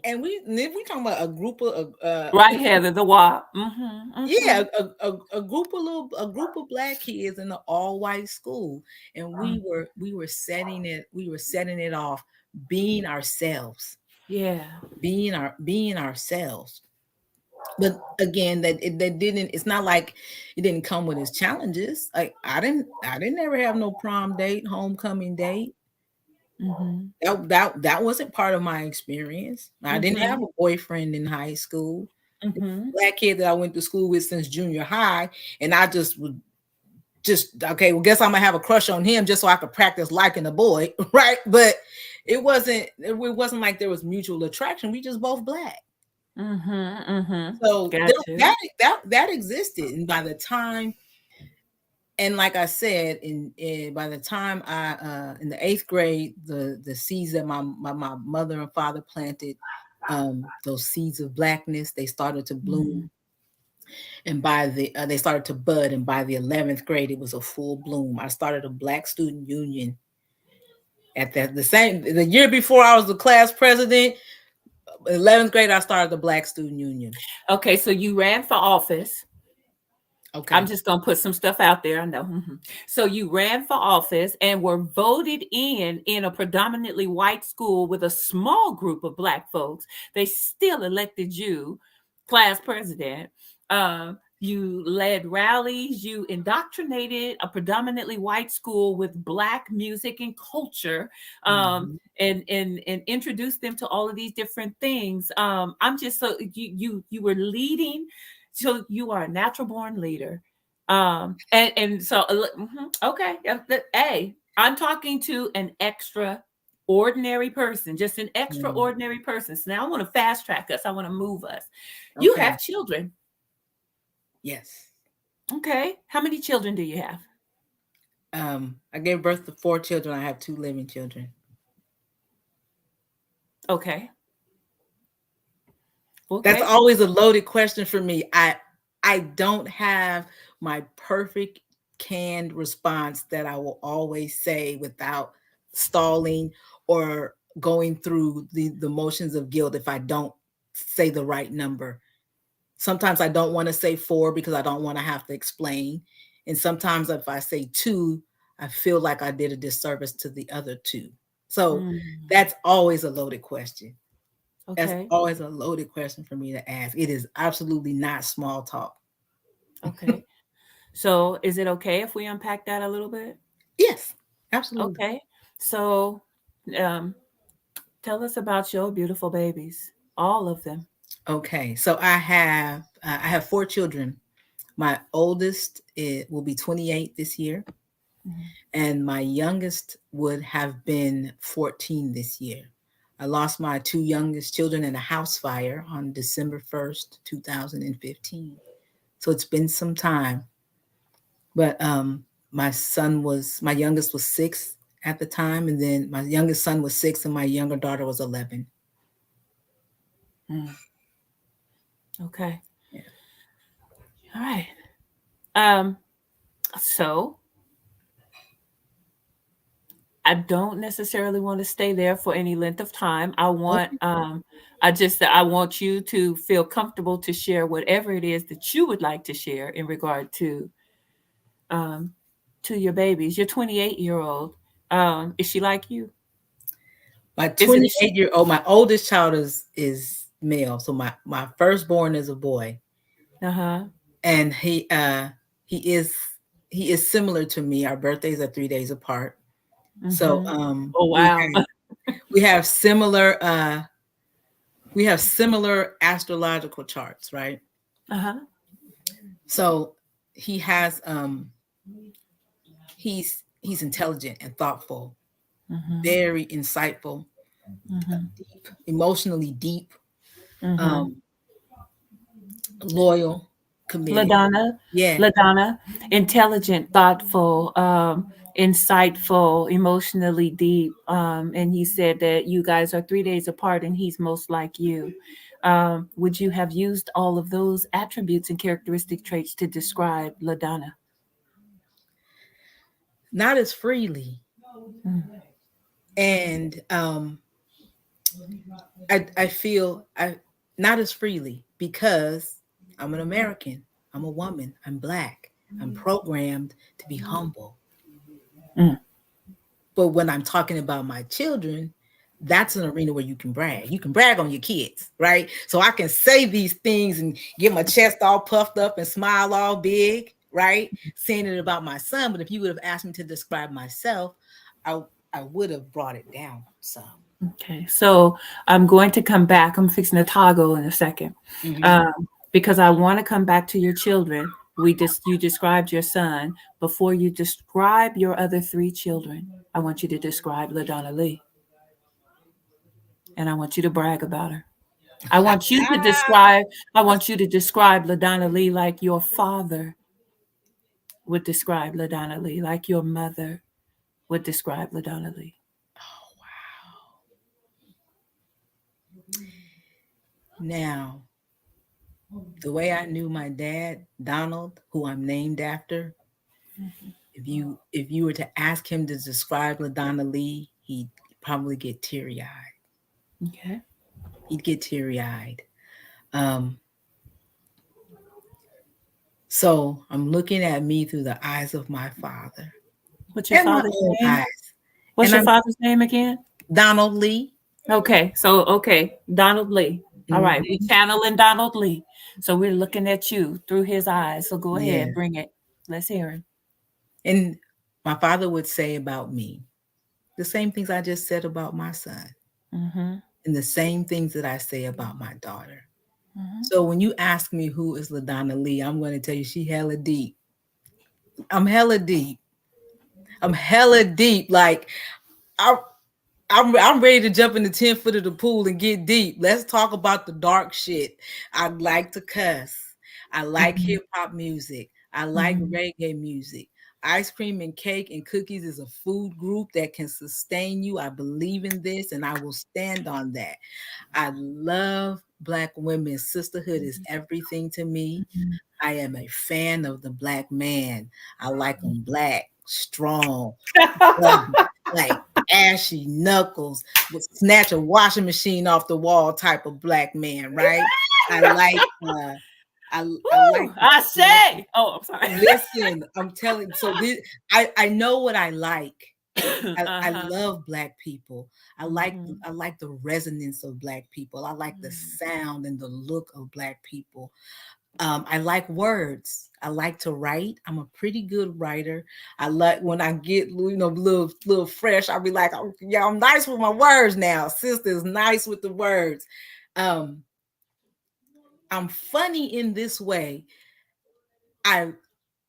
And we talking about a group of Right, Heather, the WAP. Mhm. yeah, Mhm. a group of black kids in the all white school, and we were setting it off, being ourselves, Yeah. being ourselves. But again, that didn't, it's not like it didn't come with its challenges. Like I didn't ever have no prom date, homecoming date. Mhm. That wasn't part of my experience. I didn't have Mhm. a boyfriend in high school. Mhm. Black kid that I went to school with since junior high, and I just would just, okay, well, guess I'm gonna have a crush on him just so I could practice liking a boy, right? But it wasn't like there was mutual attraction. We just both black. Mhm. Mhm. So Got there, you. that existed. And by the time, and like I said, in by the time I in the eighth grade, the seeds that my mother and father planted, those seeds of blackness, they started to bloom, Mhm. and by they started to bud, and by the 11th grade, it was a full bloom. I started a Black Student Union at the year before I was the class president. 11th grade, I started the Black Student Union. Okay, so you ran for office. I'm Okay. just gonna put some stuff out there. I know. Mhm. So you ran for office and were voted in a predominantly white school with a small group of black folks. They still elected you class president. You led rallies. You indoctrinated a predominantly white school with black music and culture, Mhm. and introduced them to all of these different things. I'm just so you were leading, so you are a natural born leader. And so okay, yeah, hey, I'm talking to an extraordinary person, just an Mm. extraordinary person. So now I want to fast track us. I want to move us. You Okay. have children. Yes. Okay. How many children do you have? I gave birth to 4 children. I have 2 living children. Okay. That's Okay. always a loaded question for me. I don't have my perfect canned response that I will always say without stalling or going through the motions of guilt if I don't say the right number. Sometimes I don't want to say 4 because I don't want to have to explain. And sometimes if I say 2, I feel like I did a disservice to the other 2. So Mm. that's always a loaded question. That's Okay. always a loaded question for me to ask. It is absolutely not small talk. Okay. So is it okay if we unpack that a little bit? Yes, absolutely. Okay. So um, tell us about your beautiful babies, all of them. Okay, so I have 4 children. My oldest will be 28 this year, Mhm. and my youngest would have been 14 this year. I lost my 2 youngest children in a house fire on December 1st, 2015. So it's been some time. But my youngest was 6 at the time, and then my youngest son was 6, and my younger daughter was 11. Mm. Okay. Yeah. All right. Um, so I don't necessarily want to stay there for any length of time. Okay. I want you to feel comfortable to share whatever it is that you would like to share in regard um to your babies. Your 28-year-old. Is she like you? My Is it a she? 28-year-old, my oldest child is male. So my firstborn is a boy, Uh-huh. and he is he is similar to me. Our birthdays are 3 days apart. So Mm-hmm. Oh wow. we have similar we have similar astrological charts, right? Uh-huh. So he has he's intelligent and thoughtful, Mm-hmm. very insightful, Mm-hmm. deep, emotionally deep, Mm-hmm. um, loyal, committed. LaDonna, Yeah. LaDonna, intelligent, thoughtful, insightful, emotionally deep. And he said that you guys are 3 days apart and he's most like you. Would you have used all of those attributes and characteristic traits to describe LaDonna? Not as freely. Mm. And I feel I not as freely because I'm an American. I'm a woman. I'm black. I'm programmed to be humble. Mm. But when I'm talking about my children, that's an arena where you can brag. You can brag on your kids, right? So I can say these things and get my chest all puffed up and smile all big, right? Saying it about my son. But if you would have asked me to describe myself, I I would have brought it down some. Okay, so I'm going to come back. I'm fixing to toggle in a second, Mhm. um, because I want to come back to your children. You described your son. Before you describe your other 3 children, I want you to describe LaDonna Lee, and I want you to brag about her. I want you to describe. I want you to describe LaDonna Lee like your father would describe LaDonna Lee, like your mother would describe LaDonna Lee. Oh, wow. Now, the way I knew my dad, Donald, who I'm named after, if you were to ask him to describe LaDonna Lee, he'd probably get teary eyed. Okay. He'd get teary eyed. Um, so I'm looking at me through the eyes of my father What's your and my father's own name? eyes. What's And your I'm father's name again? Donald Lee. Okay, Donald Lee. All right, we Mhm. channeling Donald Lee. So we're looking at you through his eyes. So go Yeah. ahead, bring it. Let's hear him. And my father would say about me the same things I just said about my son, Mm-hmm. and the same things that I say about my daughter. Mm-hmm. So when you ask me who is LaDonna Lee, I'm going to tell you she hella deep. I'm hella deep. I'm hella deep. Like I, I'm ready to jump in the 10 foot of the pool and get deep. Let's talk about the dark shit. I like to cuss. I like Mm-hmm. hip hop music. I like Mm-hmm. reggae music. ice cream and cake and cookies is a food group that can sustain you. I believe in this and I will stand on that. I love Black women. Sisterhood is everything to me. I am a fan of the Black man. I like them black, strong, rugged, like ashy knuckles, would snatch a washing machine off the wall type of Black man, right? I like I like Woo, I the say. Oh, I'm sorry. listen, I'm telling so this I know what I like. I Uh-huh. love Black people. Mhm. I like the resonance of Black people. I like the Mm. sound and the look of Black people. I like words. I like to write. I'm a pretty good writer. I like when I get little fresh. I'll be like, oh, yeah, I'm nice with my words now. Sister's nice with the words. Um, I'm funny in this way. I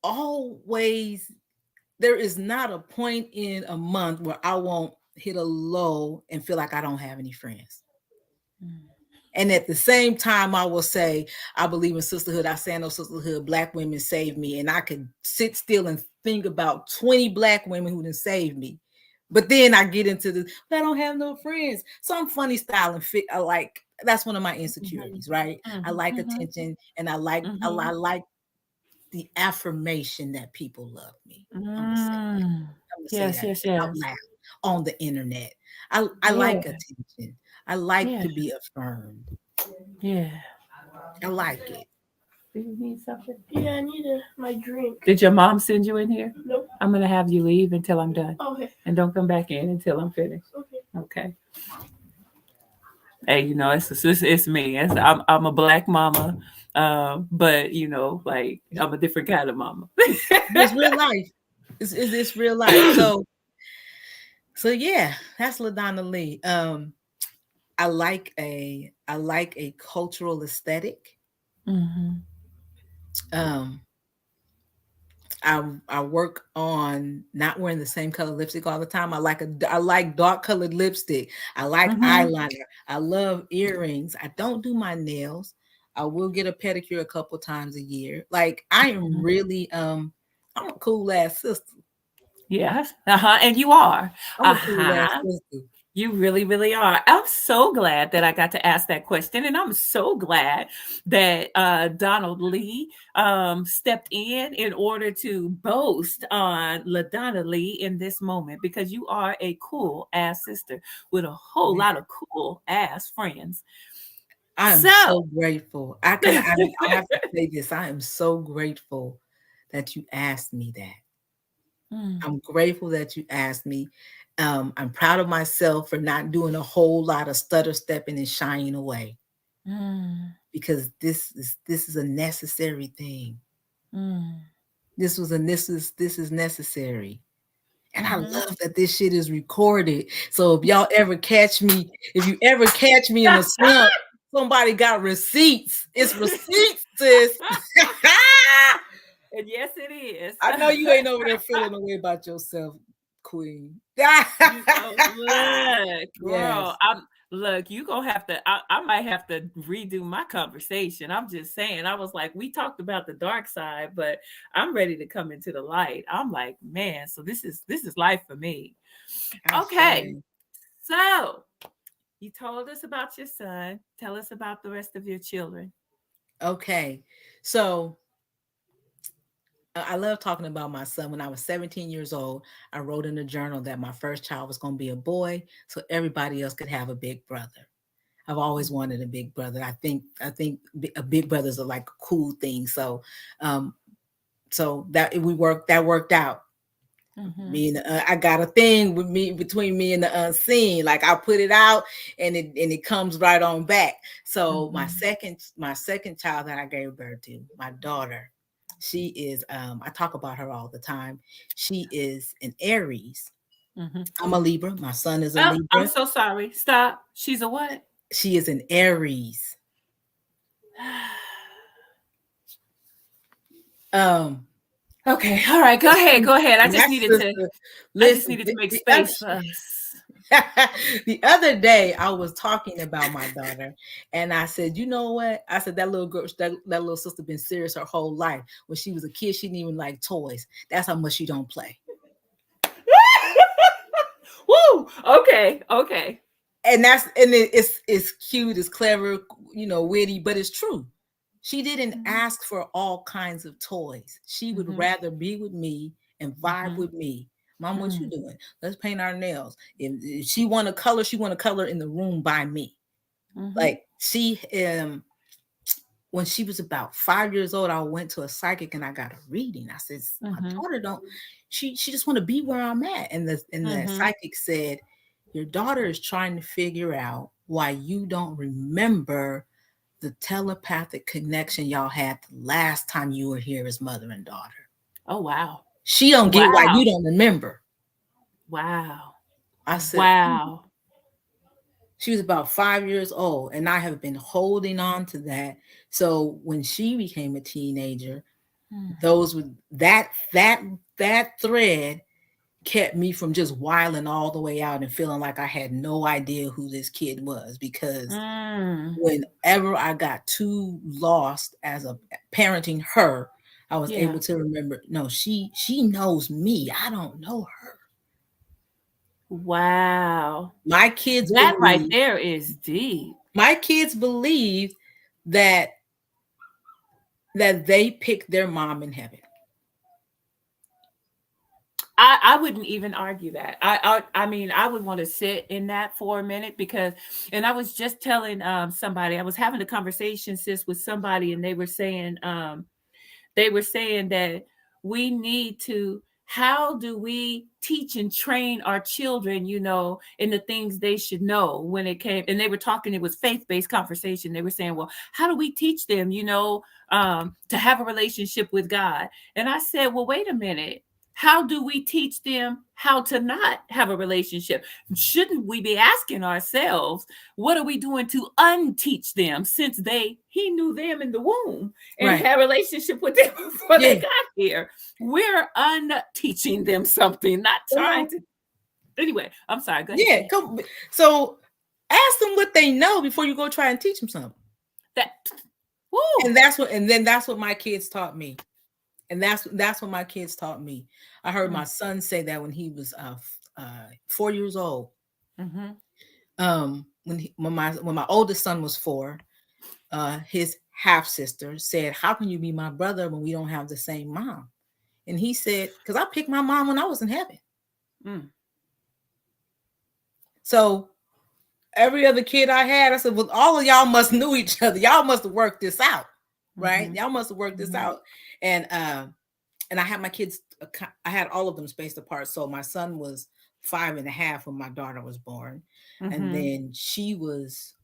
always there is not a point in a month where I won't hit a low and feel like I don't have any friends. Mm. And at the same time, I will say, I believe in sisterhood. I stand on sisterhood. Black women saved me. And I could sit still and think about 20 Black women who didn't save me. But then I get into the, but I don't have no friends. So I'm funny style and fit. I like, that's one of my Mhm. insecurities, right? I Mhm. like Mhm. attention and I Mhm. like the affirmation that people love me. I'm gonna say that. Mm. I'm gonna say Yes, that yes, out yes. loud on the internet. I Yeah, like attention. I like yeah, to be affirmed. yeah. I like it. Do you need something? Yeah, I need my drink. Did your mom send you in here? Nope. I'm gonna have you leave until I'm done, Okay. and don't come back in until I'm finished. Okay. Okay. Hey, it's me. I'm a Black mama, but like I'm a different kind of mama. It's real life. It's real life. So yeah, that's LaDonna Lee. I like a cultural aesthetic. Mhm. Um, I work on not wearing the same color lipstick all the time. I like dark colored lipstick. I like Mhm. eyeliner. I love earrings. I don't do my nails. I will get a pedicure a couple times a year. Like I am Mhm. really I'm a cool ass sister. Yes. And you are. I'm a cool ass Uh-huh. sister. You really, really are. I'm so glad that I got to ask that question. And I'm so glad that Donald Lee stepped in order to boast on LaDonna Lee in this moment because you are a cool ass sister with a whole lot of cool ass friends. I am So, so grateful. I have to say this. I am so grateful that you asked me that. mm, I'm grateful that you asked me. I'm proud of myself for not doing a whole lot of stutter stepping and shying away mm, because this is a necessary thing. mm, This is necessary. And I mhm. love that this shit is recorded. So if you ever catch me in a slump, somebody got receipts. It's receipts, sis. And yes, it is. I know you ain't over there feeling a way about yourself, queen. Look, girl. Yes, Look. You gonna have to. I might have to redo my conversation. I'm just saying. I was like, we talked about the dark side, but I'm ready to come into the light. I'm like, man. So this is life for me. I Okay. say. So you told us about your son. Tell us about the rest of your children. Okay. So I love talking about my son. When I was 17 years old, I wrote in a journal that my first child was going to be a boy so everybody else could have a big brother. I've always wanted a big brother. I think a big brother's are like a cool thing. Um, so that worked out. Mm-hmm. Me and I got a thing with me between me and the unseen. Like I put it out and it comes right on back. So Mm-hmm. my second child that I gave birth to, my daughter, she is I talk about her all the time. She is an Aries. Mm-hmm. I'm a Libra. My son is a Oh, I'm Libra. so sorry. Stop. She's a what? She is an Aries. Um Okay. All right. Go ahead. Go ahead. I my just needed to. sister, I just listen, needed to make space for us. The other day, I was talking about my daughter, and I said, "You know what?" I said that little girl, that little sister, been serious her whole life. When she was a kid, she didn't even like toys. That's how much she don't play. Woo! Okay, okay. And it's cute, it's clever, witty, but it's true. She didn't ask for all kinds of toys. She would Mm-hmm. rather be with me and vibe Mm-hmm. with me. Mom, what you Mm-hmm. doing? Let's paint our nails. If she want to color, she want to color in the room by me. Mm-hmm. Like she when she was about 5 years old, I went to a psychic and I got a reading. I said, my Mm-hmm. daughter don't, she just want to be where I'm at. And the Mm-hmm. psychic said, your daughter is trying to figure out why you don't remember the telepathic connection y'all had the last time you were here as mother and daughter. Oh wow. She don't get why Wow. you don't remember. Wow. I said, Wow. she was about 5 years old, and I have been holding on to that. So when she became a teenager, those were that thread kept me from just wiling all the way out and feeling like I had no idea who this kid was, because Mm. whenever I got too lost as a parenting her, I was Yeah. able to remember, no, she knows me. I don't know her. Wow. My kids That right believe there is deep. my kids believe that they picked their mom in heaven. I wouldn't even argue that. I mean, I would want to sit in that for a minute because, and I was just telling somebody, I was having a conversation, sis, with somebody, and they were saying that we need to, how do we teach and train our children, in the things they should know when it came, and they were talking, it was faith-based conversation. They were saying, well, how do we teach them, to have a relationship with God? And I said, well, wait a minute. How do we teach them how to not have a relationship? Shouldn't we be asking ourselves, what are we doing to unteach them, since he knew them in the womb and Right. had a relationship with them before Yeah. they got here? We're unteaching them something, not Come trying on. to. Anyway, I'm sorry. Go ahead. Yeah. Come. So ask them what they know before you go try and teach them something. That. And that's what my kids taught me. And that's what my kids taught me. I heard my son say that when he was 4 years old. Mm-hmm. When my oldest son was 4, his half sister said, "How can you be my brother when we don't have the same mom?" And he said, "Because I picked my mom when I was in heaven." So every other kid I had, I said, "Well, all of y'all must knew each other. Y'all must have worked this out, right? Y'all must have worked this out." And I had my kids. I had all of them spaced apart. So my son was 5.5 when my daughter was born, and then she was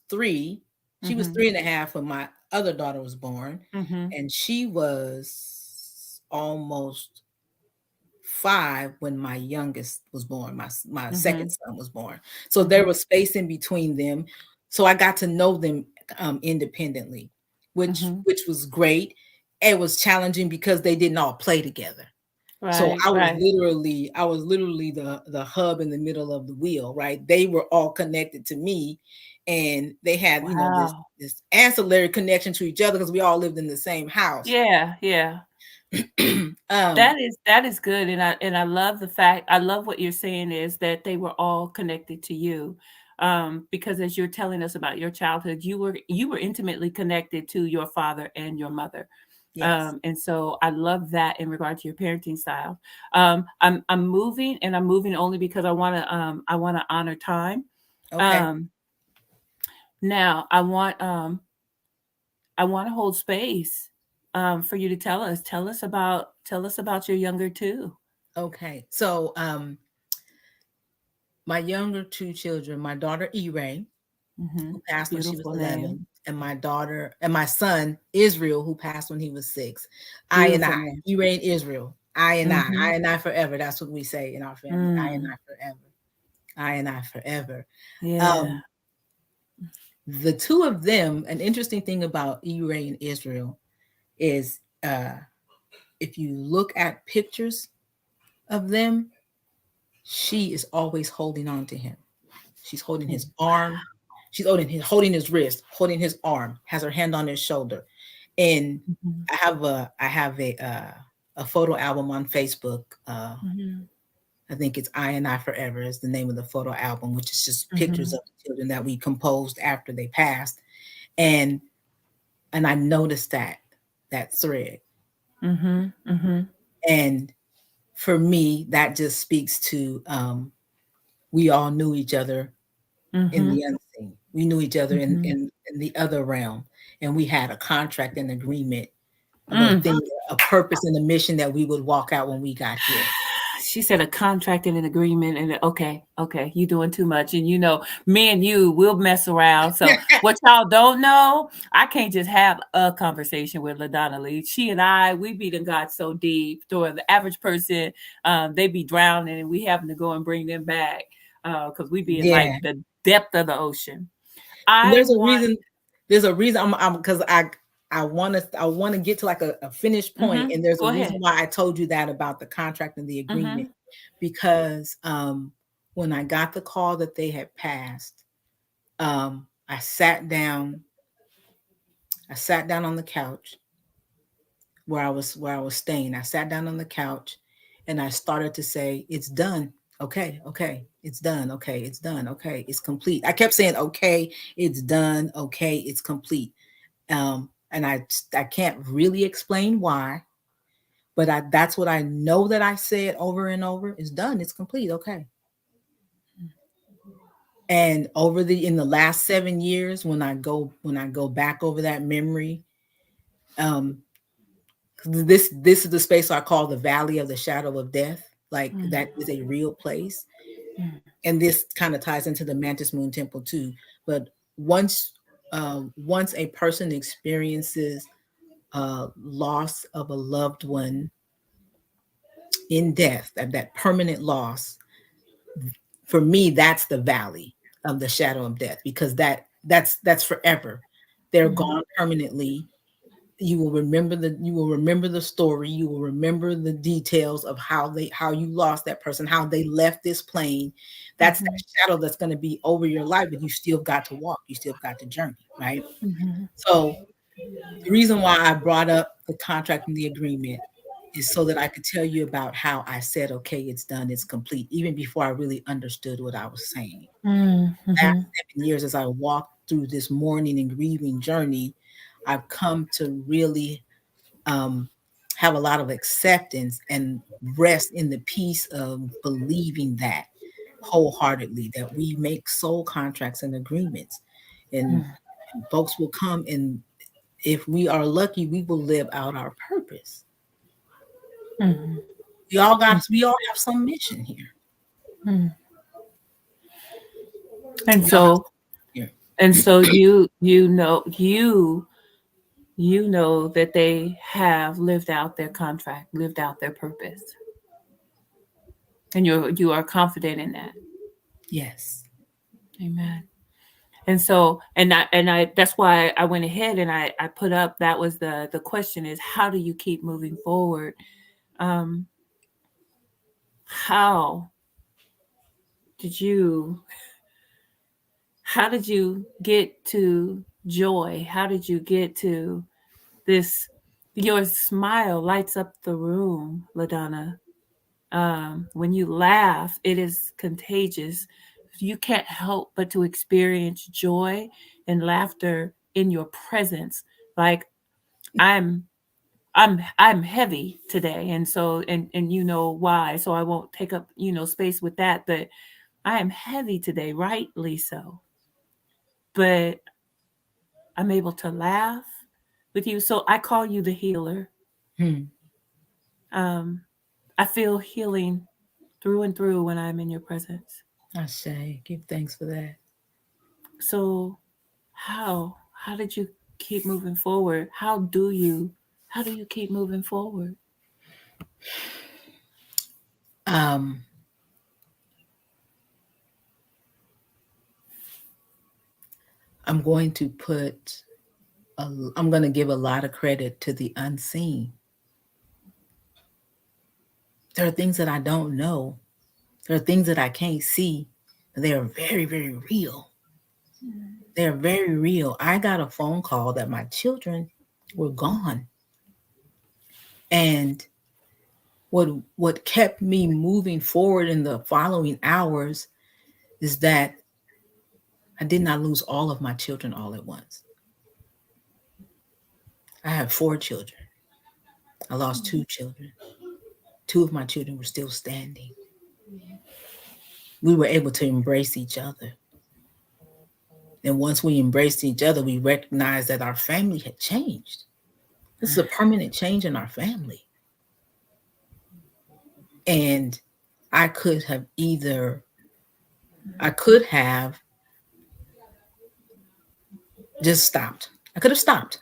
3. She was 3.5 when my other daughter was born, and she was almost 5 when my youngest was born. My second son was born. So there was space in between them. So I got to know them independently, which was great. It was challenging because they didn't all play together. So Right. I was Right. literally the hub in the middle of the wheel, right? They were all connected to me, and they had, Wow. this ancillary connection to each other because we all lived in the same house. Yeah. Yeah. That is good, and I love the fact. I love what you're saying is that they were all connected to you, because as you're telling us about your childhood, you were intimately connected to your father and your mother, Yes. and so I love that in regard to your parenting style. I'm moving, and I'm moving only because I want to honor time. Okay. Um, Now I want to hold space for you to tell us about your younger two. Okay. So my younger 2 children, my daughter E-Ray, who passed when she was Beautiful name. 11, and my son Israel, who passed when he was 6. I and Beautiful I, name. E-Ray and Israel. I and Mm-hmm. I forever. That's what we say in our family. I and I forever. I and I forever. Yeah. Um, the 2 of them, an interesting thing about E-Ray and Israel is if you look at pictures of them, she is always holding on to him. She's holding his arm. She's holding his wrist, holding his arm, has her hand on his shoulder. And Mhm. I have a photo album on Facebook. Mhm. I think it's I and I Forever is the name of the photo album, which is just pictures Mhm. of the children that we composed after they passed. And I noticed that thread. Mhm. Mhm. And for me, that just speaks to we all knew each other in Mhm. the unseen. We knew each other Mhm. in the other realm, and we had a contract and agreement of a Mm. thing, a purpose and a mission that we would walk out when we got here. She said a contract and an agreement, and okay, okay, you doing too much. And me and you will mess around. So what y'all don't know, I can't just have a conversation with LaDonna Lee. She and we be done got so deep. To the average person, they be drowning, and we having to go and bring them back because we be in Yeah, like the depth of the ocean. and I want. There's a reason I'm because I want to get to like a finished point, Mm-hmm, and there's a go reason ahead. why I told you that about the contract and the agreement, Mm-hmm, because when I got the call that they had passed, I sat down. I sat down on the couch where I was staying. I sat down on the couch and I started to say, "It's done. Okay, okay, it's done. Okay, it's done. Okay, it's complete." I kept saying, "Okay, it's done. Okay, it's complete." And I can't really explain why, but that's what I know that I said over and over. It's done. It's complete. Okay. And over the in the last 7 years, when I go back over that memory, um, this is the space I call the valley of the shadow of death. Like mm-hmm, that is a real place, mm-hmm, and this kind of ties into the Mantis Moon Temple too. But once once a person experiences loss of a loved one in death, that permanent loss, for me, that's the valley of the shadow of death, because that's forever. They're mm-hmm, gone permanently. You will remember the story. You will remember the details of how you lost that person, how they left this plane. That's mm-hmm, that shadow that's going to be over your life, but you still got to walk. You still got to journey, right? mm-hmm, So the reason why I brought up the contract and the agreement is so that I could tell you about how I said, okay, it's done, it's complete, even before I really understood what I was saying. Last mm-hmm, 7 years, as I walked through this mourning and grieving journey, I've come to really um, have a lot of acceptance and rest in the peace of believing that wholeheartedly, that we make soul contracts and agreements, and folks will come, and if we are lucky, we will live out our purpose. mm-hmm. We all have some mission here. And We all have so here. you know that they have lived out their contract, lived out their purpose, and you are confident in that. Yes. Amen. And so and I that's why I went ahead and I put up, that was the question, is how do you keep moving forward? um how did you how did you get to joy? How did you get to this? Your smile lights up the room, LaDonna. When you laugh, it is contagious. You can't help but to experience joy and laughter in your presence. Like, I'm I'm heavy today, and so and you know why. So I won't take up space with that, but I am heavy today, rightly so. But I'm able to laugh with you. So I call you the healer. Hmm. Um, I feel healing through and through when I'm in your presence. I say, give thanks for that. So how did you keep moving forward? How do you keep moving forward? Um, I'm going to put I'm going to give a lot of credit to the unseen. There are things that I don't know. There are things that I can't see. They are very, very real. They're very real. I got a phone call that my children were gone. And what kept me moving forward in the following hours is that I did not lose all of my children all at once. I have 4 children. I lost 2 children. 2 of my children were still standing. We were able to embrace each other. And once we embraced each other, we recognized that our family had changed. This is a permanent change in our family. And I could have either, I could have just stopped. I could have stopped.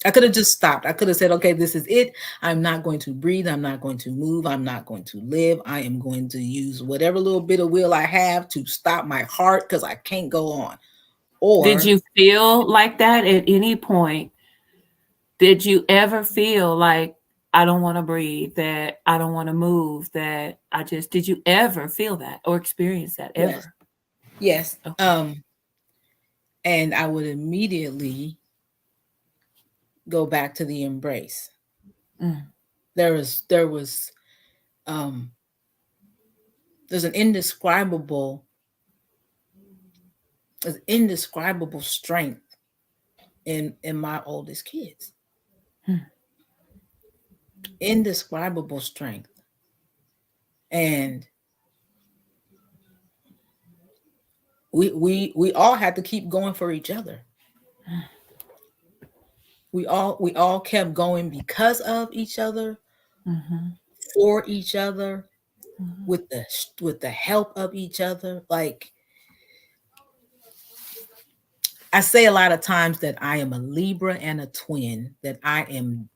I could have just stopped. I could have said, okay, this is it. I'm not going to breathe. I'm not going to move. I'm not going to live. I am going to use whatever little bit of will I have to stop my heart because I can't go on. Did Or, you feel like that at any point? Did you ever feel like I don't want to breathe, that I don't want to move, that I just, did you ever feel that or experience that yes, ever? yes. Okay. And I would immediately go back to the embrace. Mm, There was um there's an indescribable strength in my oldest kids. mm, Indescribable strength. And we all had to keep going for each other. We all kept going because of each other, mhm, for each other, mhm, with the help of each other. Like, I say a lot of times that I am a Libra and a twin, that I am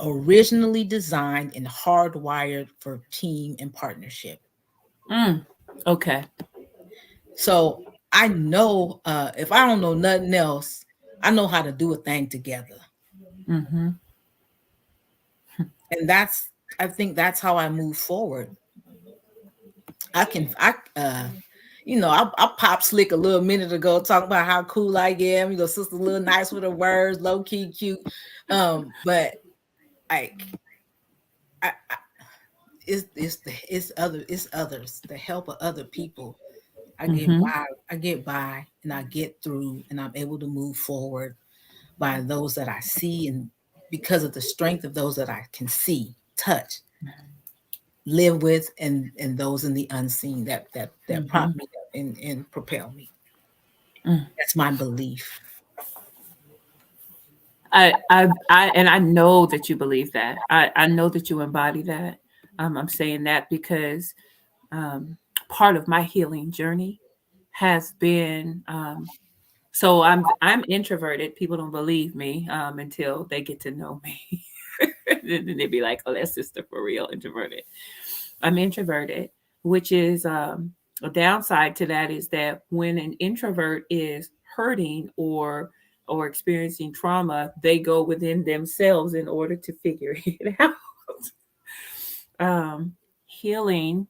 originally designed and hardwired for team and partnership. mm. Okay. So I know, if I don't know nothing else, I know how to do a thing together. Mhm, And I think that's how I move forward. I can I I pop slick a little minute ago talking about how cool I am. Sister a little nice with her words, low key cute. But like I it's others, the help of other people. I get mhm, by, and I get through, and I'm able to move forward by those that I see, and because of the strength of those that I can see, touch, live with, and those in the unseen that prop mhm, me up and propel me. mm. That's my belief. And I know that you believe that. I know that you embody that. I'm saying that because um, part of my healing journey has been so I'm introverted. People don't believe me until they get to know me. Then they'd be like, "Oh, that sister for real introverted." I'm introverted, which is a downside to that is that when an introvert is hurting or experiencing trauma, they go within themselves in order to figure it out. Um, Healing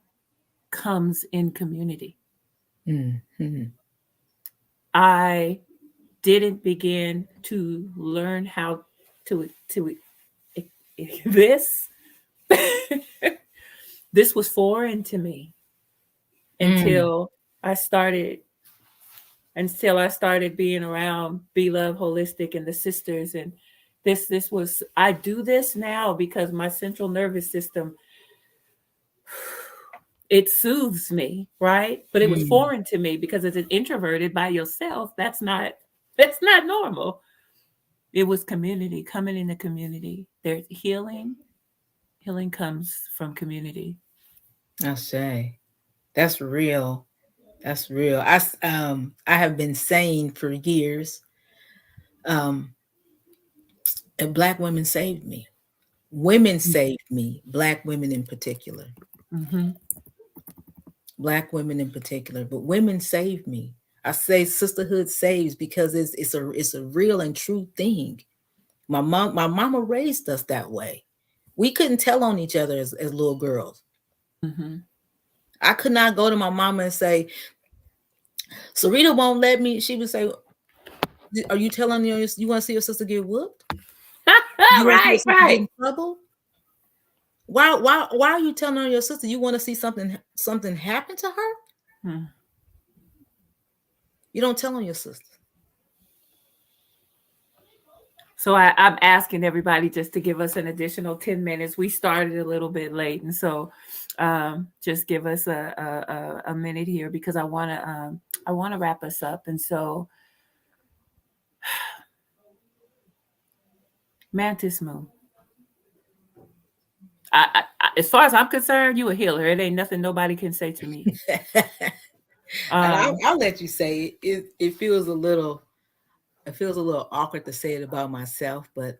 comes in community. Mm-hmm. I didn't begin to learn how to this. This was foreign to me Mm, until I started being around Be Love Holistic and the sisters, and this was, I do this now because my central nervous system, it soothes me, right? But it was mm. foreign to me because as an introverted by yourself, that's not normal. It was community, coming in the community. There's healing comes from community. I say that's real. That's real. I have been saying for years, um, that Black women saved me. Women saved me. Black women in particular. Mm-hmm. Black women in particular, but women saved me. I say sisterhood saves because it's a real and true thing. My mama raised us that way. We couldn't tell on each other as little girls. Mm-hmm. I could not go to my mama and say, Sarita won't let me. She would say, are you telling you want to see your sister get whooped? You want to see your Right, sister get right. in trouble? Why are you telling on your sister? You want to see something happen to her? Hmm. You don't tell on your sister. So I'm asking everybody just to give us an additional 10 minutes. We started a little bit late, and so just give us a minute here because I want to wrap us up. And so, Mantis Moon. As far as I'm concerned, you a healer. It ain't nothing nobody can say to me. And Um, I'll let you say it. It feels a little awkward to say it about myself, but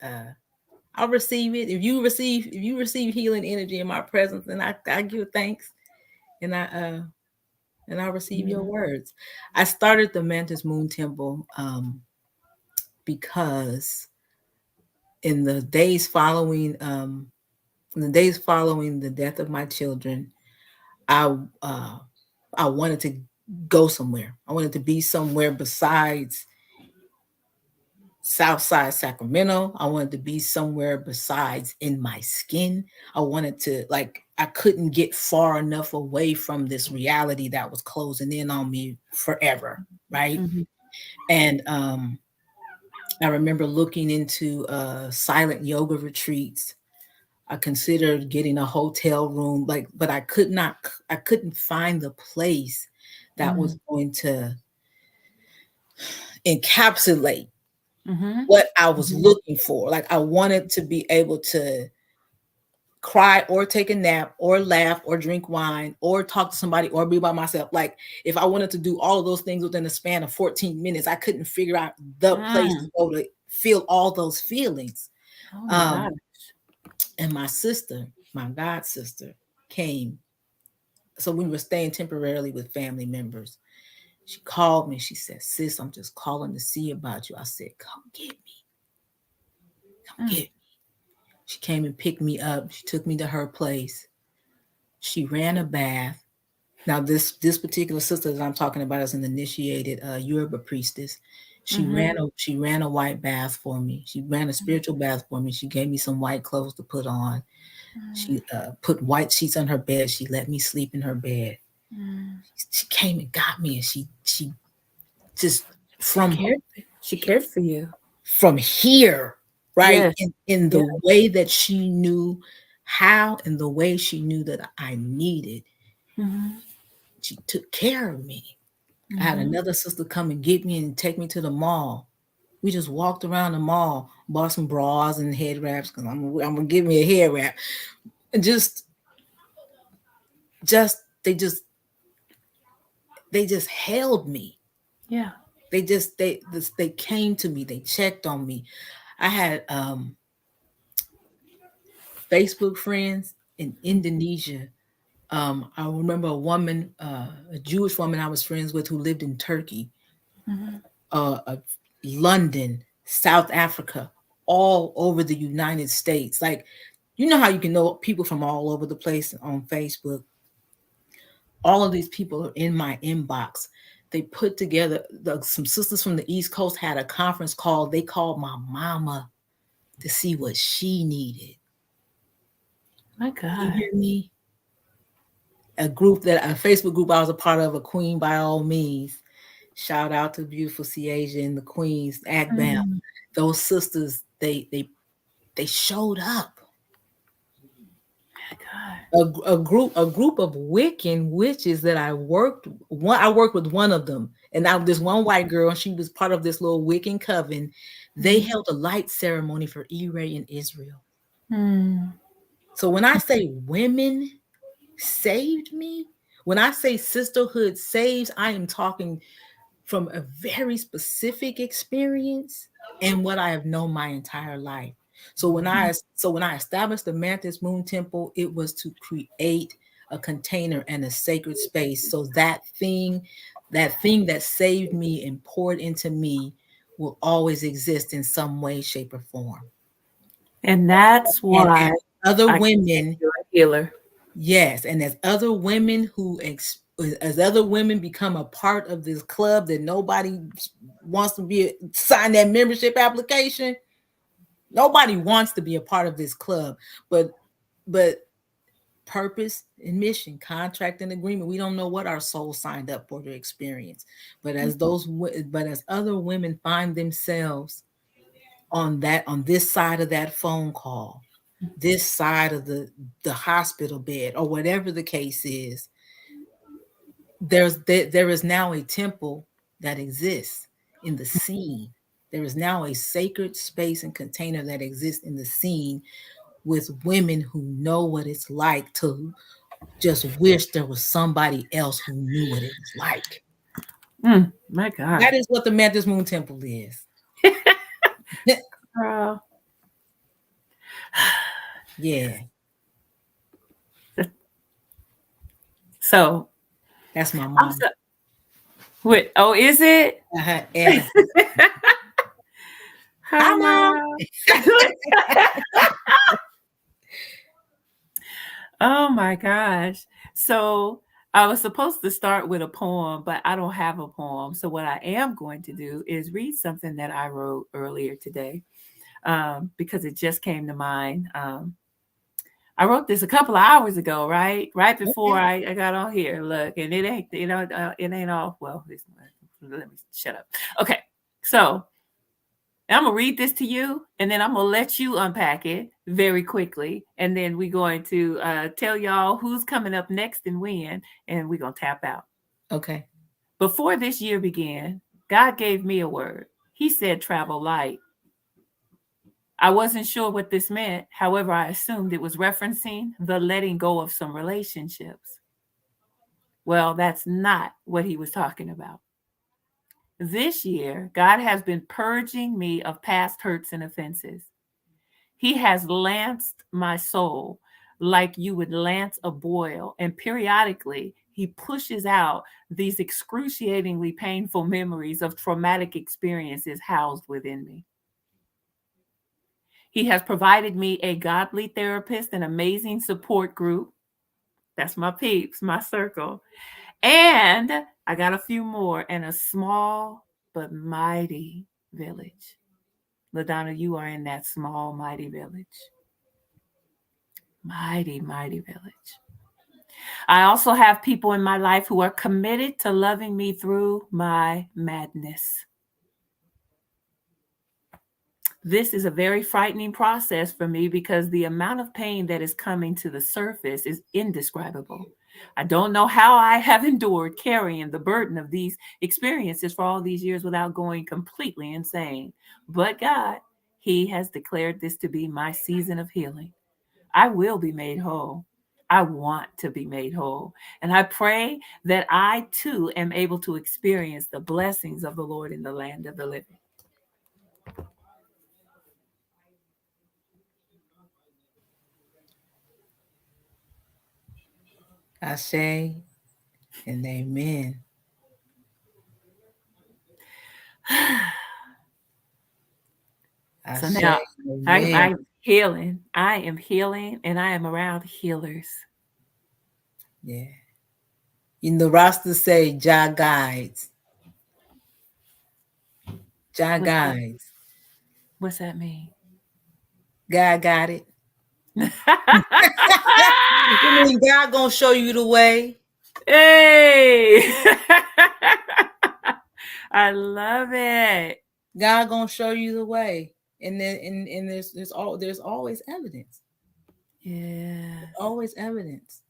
I'll receive it. If you receive healing energy in my presence, then I give thanks, and I receive your words. I started the Mantis Moon Temple because in the days following the death of my children, I uh, I wanted to go somewhere. I wanted to be somewhere besides Southside Sacramento. I wanted to be somewhere besides in my skin. I wanted to, like, I couldn't get far enough away from this reality that was closing in on me forever, right? mhm, And I remember looking into silent yoga retreats. I considered getting a hotel room, like, but I couldn't find the place that was mhm, going to encapsulate mhm, what I was mhm, looking for. Like, I wanted to be able to cry or take a nap or laugh or drink wine or talk to somebody or be by myself. Like, if I wanted to do all of those things within a span of 14 minutes, I couldn't figure out the place to mm. go to feel all those feelings. Oh my God. Um, and my sister, my god sister, came. So we were staying temporarily with family members. She called me. She said, "Sis, I'm just calling to see about you." I said, "Come get me. Come Mm, get me." She came and picked me up. She took me to her place. She ran a bath. Now, this particular sister that I'm talking about is an initiated Yoruba priestess. mhm, She ran a white bath for me. She ran a spiritual bath for me. She gave me some white clothes to put on. mm, She put white sheets on her bed. She let me sleep in her bed. mm. She came and got me, and she just She from cared. She cared for you. from here, right? Yes. In Yeah. the way that she knew how, and the way she knew that I needed, Mhm, she took care of me. I had mhm. another sister come and get me and take me to the mall. We just walked around the mall, bought some bras and head wraps because I'm gonna give me a head wrap, and just they just held me. Yeah. They came to me. They checked on me. I had Facebook friends in Indonesia. I remember a Jewish woman I was friends with who lived in Turkey, Mhm, uh, London, South Africa, all over the United States. Like, you know how you can know people from all over the place on Facebook. All of these people are in my inbox. They put together, some sisters from the East Coast had a conference call. They called my mama to see what she needed. my You God. hear me? A Facebook group I was a part of, a Queen by All Means. Shout out to beautiful Ciasia and the Queens, Agbam. Mm, Those sisters, they showed up. my God. A group of Wiccan witches that I worked with one of them, and now this one white girl, and she was part of this little Wiccan coven. They Mm, held a light ceremony for E-Ray in Israel. mm. So when I say women saved me, when I say sisterhood saves, I am talking from a very specific experience and what I have known my entire life. So when I established the Mantis Moon Temple, it was to create a container and a sacred space so that thing that saved me and poured into me will always exist in some way, shape, or form. And that's And why. other I women, you're a healer. yes, and as other women as other women become a part of this club that nobody wants to sign that membership application. Nobody wants to be a part of this club, but purpose and mission, contract and agreement. We don't know what our soul signed up for to experience. But as other women find themselves on this side of that phone call, this side of the hospital bed, or whatever the case is, there is now a temple that exists in the scene. There is now a sacred space and container that exists in the scene with women who know what it's like to just wish there was somebody else who knew what it was like. My God. That is what the Mantis Moon Temple is. Girl. Yeah, So that's my I'm mom. so, wait, oh, is it? Etta. Hi, Mom. Oh my gosh. So I was supposed to start with a poem, but I don't have a poem. So what I am going to do is read something that I wrote earlier today, because it just came to mind. I wrote this a couple of hours ago, right? Right before Okay. I got on here. Look, and it ain't, it ain't all, well, let me shut up. Okay. So I'm going to read this to you, and then I'm going to let you unpack it very quickly. And then we're going to tell y'all who's coming up next and when, and we're going to tap out. Okay. Before this year began, God gave me a word. He said, travel light. I wasn't sure what this meant. However, I assumed it was referencing the letting go of some relationships. Well, that's not what he was talking about. This year, God has been purging me of past hurts and offenses. He has lanced my soul like you would lance a boil, and periodically he pushes out these excruciatingly painful memories of traumatic experiences housed within me. He has provided me a godly therapist, an amazing support group. That's my peeps, my circle. And I got a few more, and a small but mighty village. LaDonna, you are in that small, mighty village. Mighty, mighty village. I also have people in my life who are committed to loving me through my madness. This is a very frightening process for me because the amount of pain that is coming to the surface is indescribable. I don't know how I have endured carrying the burden of these experiences for all these years without going completely insane. But God, He has declared this to be my season of healing. I will be made whole. I want to be made whole. And I pray that I too am able to experience the blessings of the Lord in the land of the living. Ashe and amen. So Ashe, now amen. I'm healing. I am healing, and I am around healers. Yeah. In the roster say Jah guides. Jah What's that, guides. what's that mean? God got it. You mean God gonna show you the way? Hey, I love it. God gonna show you the way. And then and there's always evidence. Yeah. Always evidence.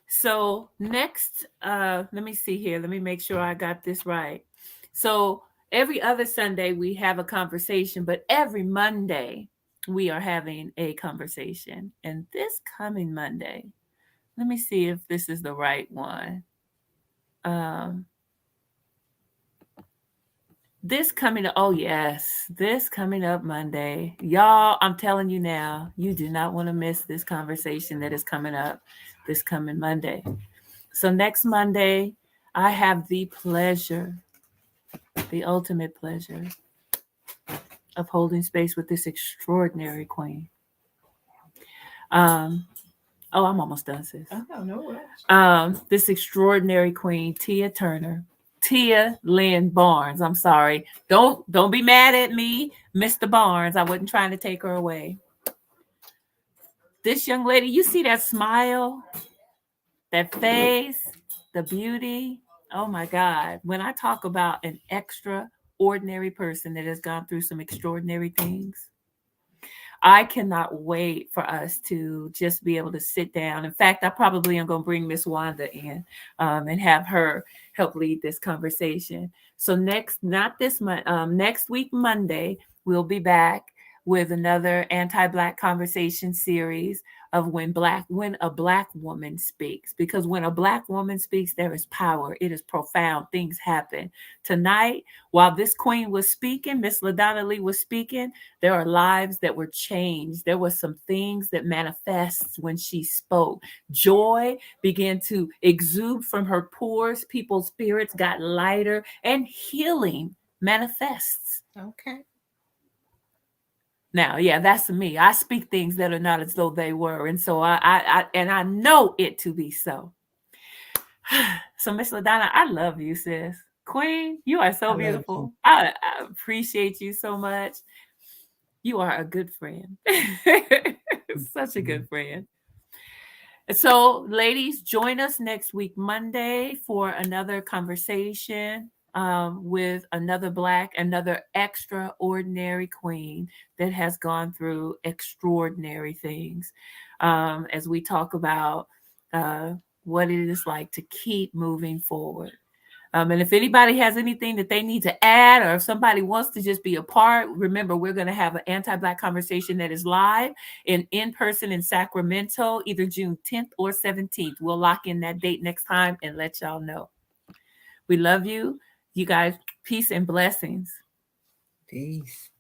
So next, let me see here. Let me make sure I got this right. So every other Sunday we have a conversation, but every Monday we are having a conversation. And this coming Monday, let me see if this is the right one. Um, oh yes, this coming up Monday. Y'all, I'm telling you now, you do not want to miss this conversation that is coming up this coming Monday. So next Monday, I have the pleasure, the ultimate pleasure of holding space with this extraordinary queen. Um, oh, I'm almost done, sis. Oh, no rush. This extraordinary queen, Tia Lynn Barnes. I'm sorry. Don't be mad at me, Mr. Barnes. I wasn't trying to take her away. This young lady, you see that smile, that face, the beauty. Oh my God. When I talk about an extraordinary person that has gone through some extraordinary things, I cannot wait for us to just be able to sit down. In fact, I probably am going to bring Miss Wanda in and have her help lead this conversation. So next week, Monday, we'll be back with another anti-Black conversation series of when a Black woman speaks. Because when a Black woman speaks, there is power. It is profound. Things happen. Tonight, while this queen was speaking, Miss LaDonna Lee was speaking, there are lives that were changed. There were some things that manifest when she spoke. Joy began to exude from her pores. People's spirits got lighter, and healing manifests. Okay. Now, yeah, that's me. I speak things that are not as though they were, and so I know it to be so. So, Miss LaDonna, I love you, sis. Queen, you are so beautiful. I appreciate you so much. You are a good friend. Such a good friend. So, ladies, join us next week, Monday, for another conversation with another extraordinary queen that has gone through extraordinary things as we talk about what it is like to keep moving forward. And if anybody has anything that they need to add, or if somebody wants to just be a part, remember, we're going to have an anti-Black conversation that is live in person in Sacramento, either June 10th or 17th. We'll lock in that date next time and let y'all know. We love you. You guys, peace and blessings. Peace.